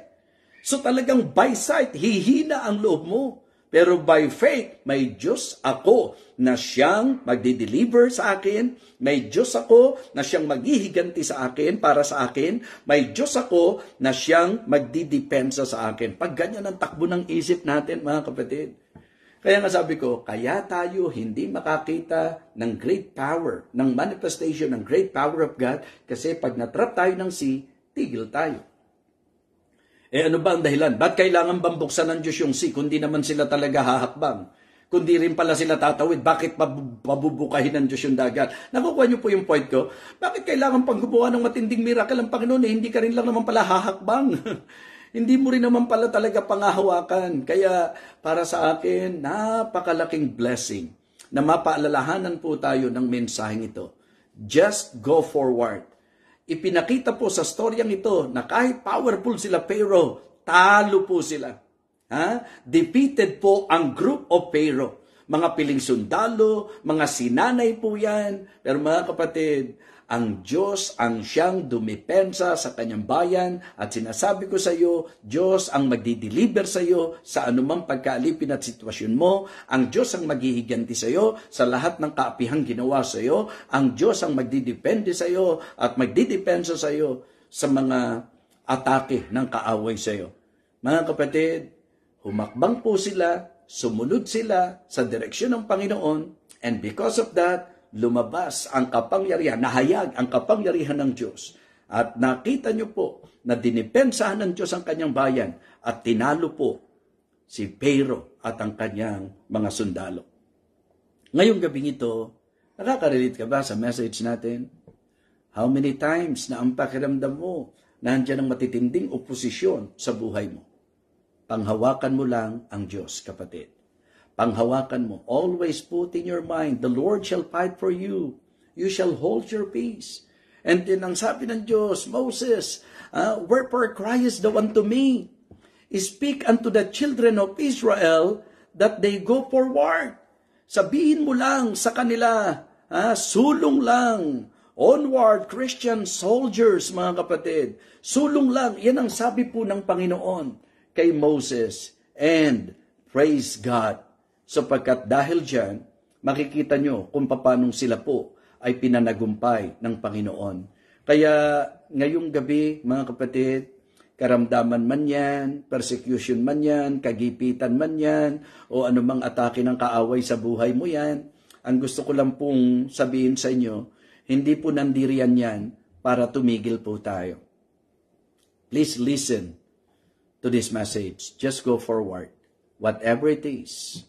So talagang by sight, hihina ang loob mo. Pero by faith, may Diyos ako na siyang magdi-deliver sa akin. May Diyos ako na siyang maghihiganti sa akin, para sa akin. May Diyos ako na siyang magdidepensa sa akin. Pag ganyan ang takbo ng isip natin, mga kapatid. Kaya nga sabi ko, kaya tayo hindi makakita ng great power, ng manifestation ng great power of God, kasi pag natrap tayo ng sea, tigil tayo. Ano ba ang dahilan? Ba't kailangan bang buksan ng Diyos yung sea, kundi naman sila talaga hahakbang? Kundi rin pala sila tatawid, bakit pabubukahin ng Diyos yung dagat? Nakukuha niyo po yung point ko? Bakit kailangan pang gumawa ng matinding miracle ang Panginoon? Hindi ka rin lang naman pala hahakbang. Hindi mo rin naman pala talaga pangahawakan. Kaya para sa akin, napakalaking blessing na mapaalalahanan po tayo ng mensaheng ito. Just go forward. Ipinakita po sa storyang ito na kahit powerful sila pero talo po sila. Defeated po ang group of Pharaoh. Mga piling sundalo, mga sinanay po yan. Pero mga kapatid, ang Diyos ang siyang dumipensa sa kanyang bayan at sinasabi ko sa iyo, Diyos ang magdi-deliver sa iyo sa anumang pagkaalipin at sitwasyon mo. Ang Diyos ang maghihiganti sa iyo sa lahat ng kaapihang ginawa sa iyo. Ang Diyos ang magdidepende sa iyo at magdidepensa sa iyo sa mga atake ng kaaway sa iyo. Mga kapatid, humakbang po sila, sumunod sila sa direksyon ng Panginoon, and because of that, lumabas ang kapangyarihan, nahayag ang kapangyarihan ng Diyos. At nakita niyo po na dinipensahan ng Diyos ang kanyang bayan at tinalo po si Pharaoh at ang kanyang mga sundalo. Ngayong gabing ito, nakaka-relate ka ba sa message natin? How many times na ang pakiramdam mo na nandiyan ang matitinding oposisyon sa buhay mo? Panghawakan mo lang ang Diyos, kapatid. Panghawakan mo. Always put in your mind, the Lord shall fight for you. You shall hold your peace. And then ang sabi ng Diyos, Moses, wherefore criest thou unto me? Speak unto the children of Israel that they go forward. Sabihin mo lang sa kanila, sulong lang. Onward, Christian soldiers, mga kapatid. Sulong lang. Yan ang sabi po ng Panginoon kay Moses. And praise God. Sapagkat dahil dyan, makikita nyo kung paano sila po ay pinanagumpay ng Panginoon. Kaya ngayong gabi, mga kapatid, karamdaman man yan, persecution man yan, kagipitan man yan, o anumang atake ng kaaway sa buhay mo yan, ang gusto ko lang pong sabihin sa inyo, hindi po nandiriyan yan para tumigil po tayo. Please listen to this message. Just go forward. Whatever it is,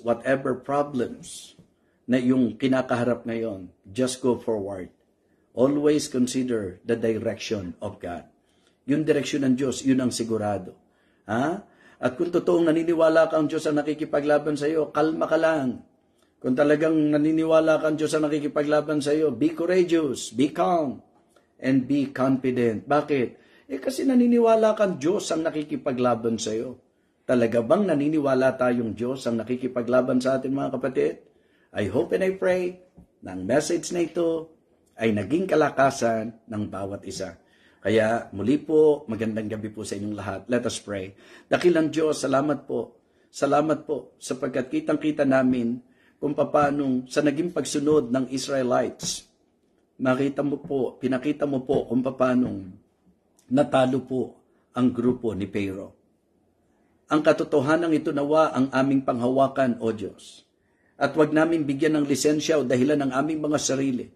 whatever problems na yung kinakaharap ngayon, just go forward. Always consider the direction of God. Yung direksyon ng Diyos, yun ang sigurado. At kung totoong naniniwala ka ang Diyos ang nakikipaglaban sa iyo, kalma ka lang. Kung talagang naniniwala ka ang Diyos ang nakikipaglaban sa iyo, be courageous, be calm, and be confident. Bakit? Kasi naniniwala ka ang Diyos ang nakikipaglaban sa iyo. Talaga bang naniniwala tayong Diyos ang nakikipaglaban sa atin, mga kapatid? I hope and I pray na ang message na ito ay naging kalakasan ng bawat isa. Kaya muli po, magandang gabi po sa inyong lahat. Let us pray. Dakilang Diyos, salamat po. Salamat po sapagkat kitang-kita namin kung paano sa naging pagsunod ng Israelites. Pinakita mo po kung paano natalo po ang grupo ni Pharaoh. Ang katotohanan ito nawa ang aming panghawakan, O Diyos. At wag namin bigyan ng lisensya o dahilan ng aming mga sarili.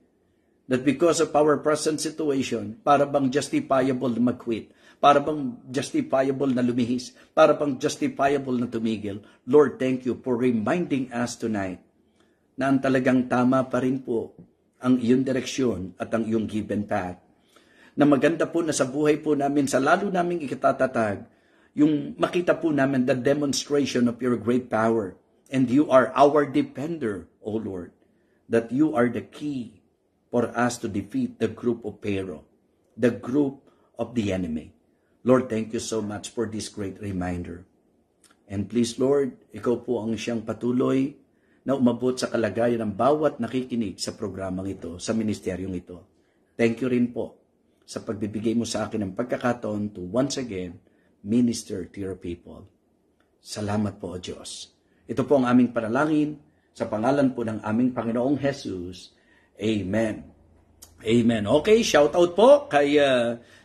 That because of our present situation, para bang justifiable na mag-quit, para bang justifiable na lumihis, para bang justifiable na tumigil. Lord, thank you for reminding us tonight na ang talagang tama pa rin po ang iyong direksyon at ang iyong given path. Na maganda po na sa buhay po namin, sa lalo naming ikatatatag, yung makita po namin the demonstration of your great power. And you are our defender, O Lord. That you are the key for us to defeat the group of Pharaoh, the group of the enemy. Lord, thank you so much for this great reminder. And please, Lord, ikaw po ang siyang patuloy na umabot sa kalagayan ng bawat nakikinig sa programang ito, sa ministeryong ito. Thank you rin po sa pagbibigay mo sa akin ng pagkakataon to once again minister to your people. Salamat po, O Diyos. Ito po ang aming panalangin sa pangalan po ng aming Panginoong Jesus. Amen. Amen. Okay, shout out po kay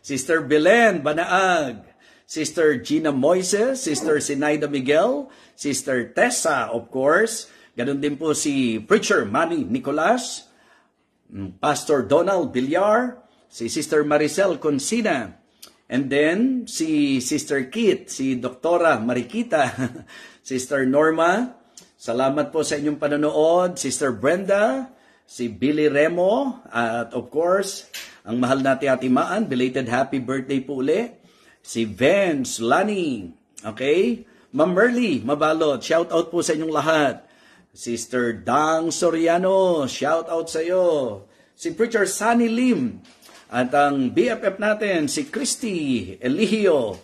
Sister Belen Banaag, Sister Gina Moises, Sister Sinaida Miguel, Sister Tessa, of course. Ganun din po si Preacher Manny Nicolas, Pastor Donald Villar, si Sister Maricel Consina, and then si Sister Kit, si Doktora Marikita, Sister Norma. Salamat po sa inyong panonood, Sister Brenda, si Billy Remo, at of course, ang mahal natin Atimaan, belated happy birthday po uli, si Vince Lani, okay? Ma'am Merly Mabalot, shout out po sa inyong lahat. Sister Dang Soriano, shout out sa iyo. Si Preacher Sunny Lim, at ang BFF natin, si Christy Eligio.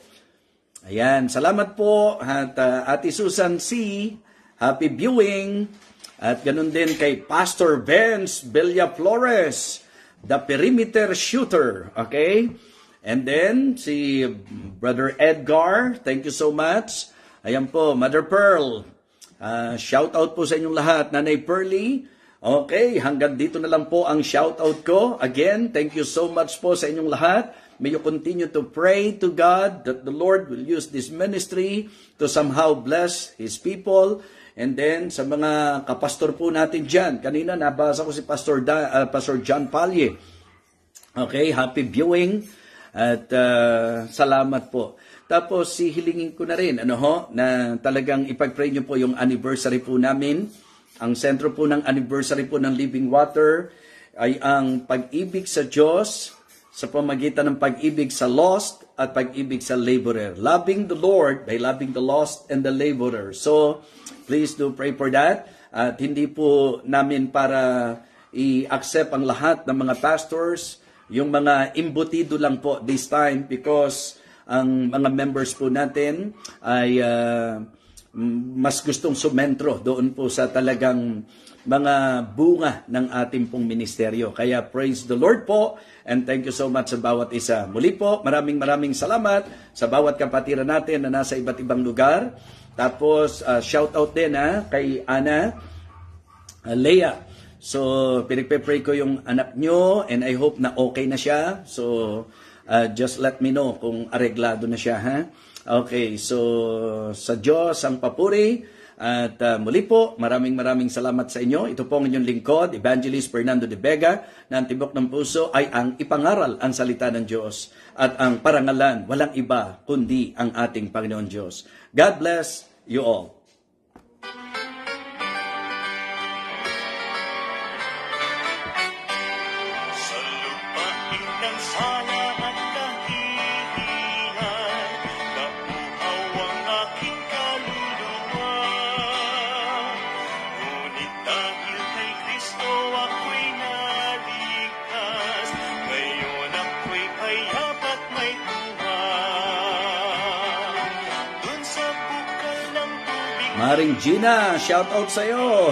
Ayan, salamat po. At Ate Susan C., happy viewing. At ganun din kay Pastor Vince Villa Flores, the perimeter shooter. Okay? And then, si Brother Edgar, thank you so much. Ayan po, Mother Pearl. Shout out po sa inyong lahat. Nanay Pearly. Okay, hanggang dito na lang po ang shout out ko. Again, thank you so much po sa inyong lahat. May you continue to pray to God that the Lord will use this ministry to somehow bless His people. And then, sa mga kapastor po natin dyan, kanina nabasa ko si Pastor John Palye. Okay, happy viewing at salamat po. Tapos, hilingin ko na rin, na talagang ipag-pray nyo po yung anniversary po namin. Ang sentro po ng anniversary po ng Living Water ay ang pag-ibig sa Diyos sa pamagitan ng pag-ibig sa lost at pag-ibig sa laborer. Loving the Lord by loving the lost and the laborer. So, please do pray for that. At hindi po namin para i-accept ang lahat ng mga pastors, yung mga imbutido lang po this time because ang mga members po natin ay mas gustong sumentro doon po sa talagang mga bunga ng ating pong ministeryo. Kaya praise the Lord po and thank you so much sa bawat isa. Muli po, maraming salamat sa bawat kapatiran natin na nasa iba't ibang lugar. Tapos, shout out din kay Ana Leia. So, pinagpe-pray ko yung anak nyo and I hope na okay na siya. So, just let me know kung areglado na siya, ha? Okay, so sa Diyos ang papuri. At muli po, maraming salamat sa inyo. Ito po ang inyong lingkod, Evangelist Fernando de Vega, na ang tibok ng puso ay ang ipangaral ang salita ng Diyos. At ang parangalan, walang iba kundi ang ating Panginoon Diyos. God bless you all.
Sa lupain ng sala at kahihiyan, nauhaw ang aking kaluluwa. Ngunit dahil kay Kristo ako'y naligtas, ngayon ako'y payap at may tuwa. Dun sa bukal ng tubig
Maring Gina, shout out sa'yo.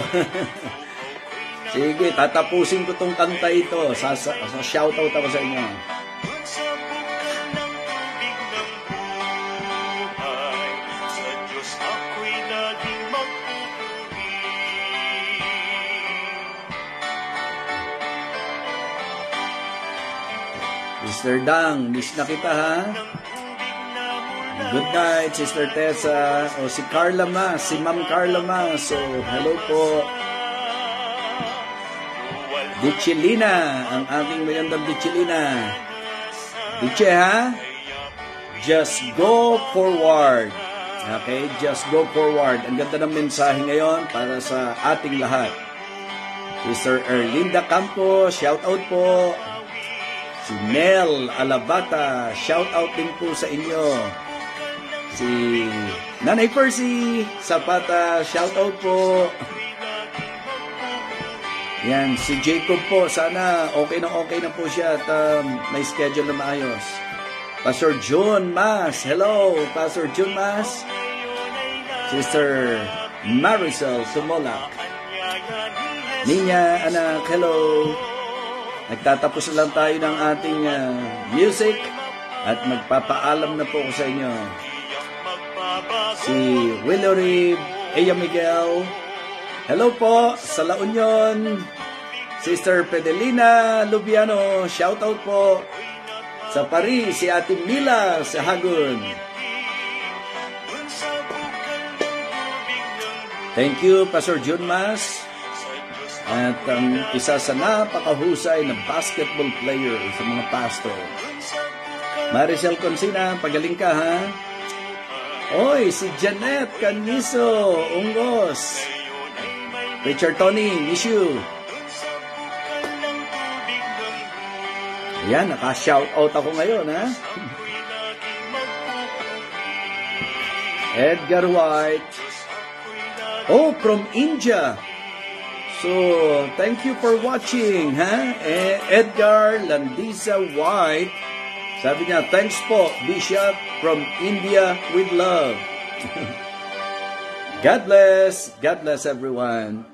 Sige, tatapusin ko tong kanta ito. Shout out ako sa inyo.
dun sa bukal ng tubig ng buhay, sa Diyos ako'y laging magpupuri.
Sister Dang, miss na kita, ha?
Ng tubig na mula
Good night, Sister Tessa. O si Carla Mas, si Ma'am Carla Mas. So, hello po. Dichelina, ang aking magandang Dichelina. Diche, ha? Just go forward. Okay, just go forward. Ang ganda ng mensahe ngayon para sa ating lahat. Sister Erlinda Campos, shout out po. Si Nel Alabata, shout out din po sa inyo. Si Nanay Percy Zapata, shout out po. Yan, si Jacob po, sana okay na po siya at may schedule na maayos. Pastor June Mas, hello, Pastor June Mas. Sister Maricel Sumolak. Ninya, anak, hello. Nagtatapos na lang tayo ng ating music at magpapaalam na po ko sa inyo.
magpapasa
si Willery Eya Miguel. Hello po sa La Union. Sister Pedelina Lubiano, shoutout po. Sa Paris, si Ate Mila sa Hagun. Thank you, Pastor Jun Mas. At isa sa napakahusay na basketball player sa mga pastor. Maricel Consina, pagaling ka ha? Oy, si Janet Caniso, Ungos. Richard Tony, miss you. Ayan, naka-shoutout ako ngayon ha? Edgar White. Oh, from India. So, thank you for watching, ha? Edgar Landisa White. Sabi niya, thanks po, Bishop from India with love. God bless. God bless everyone.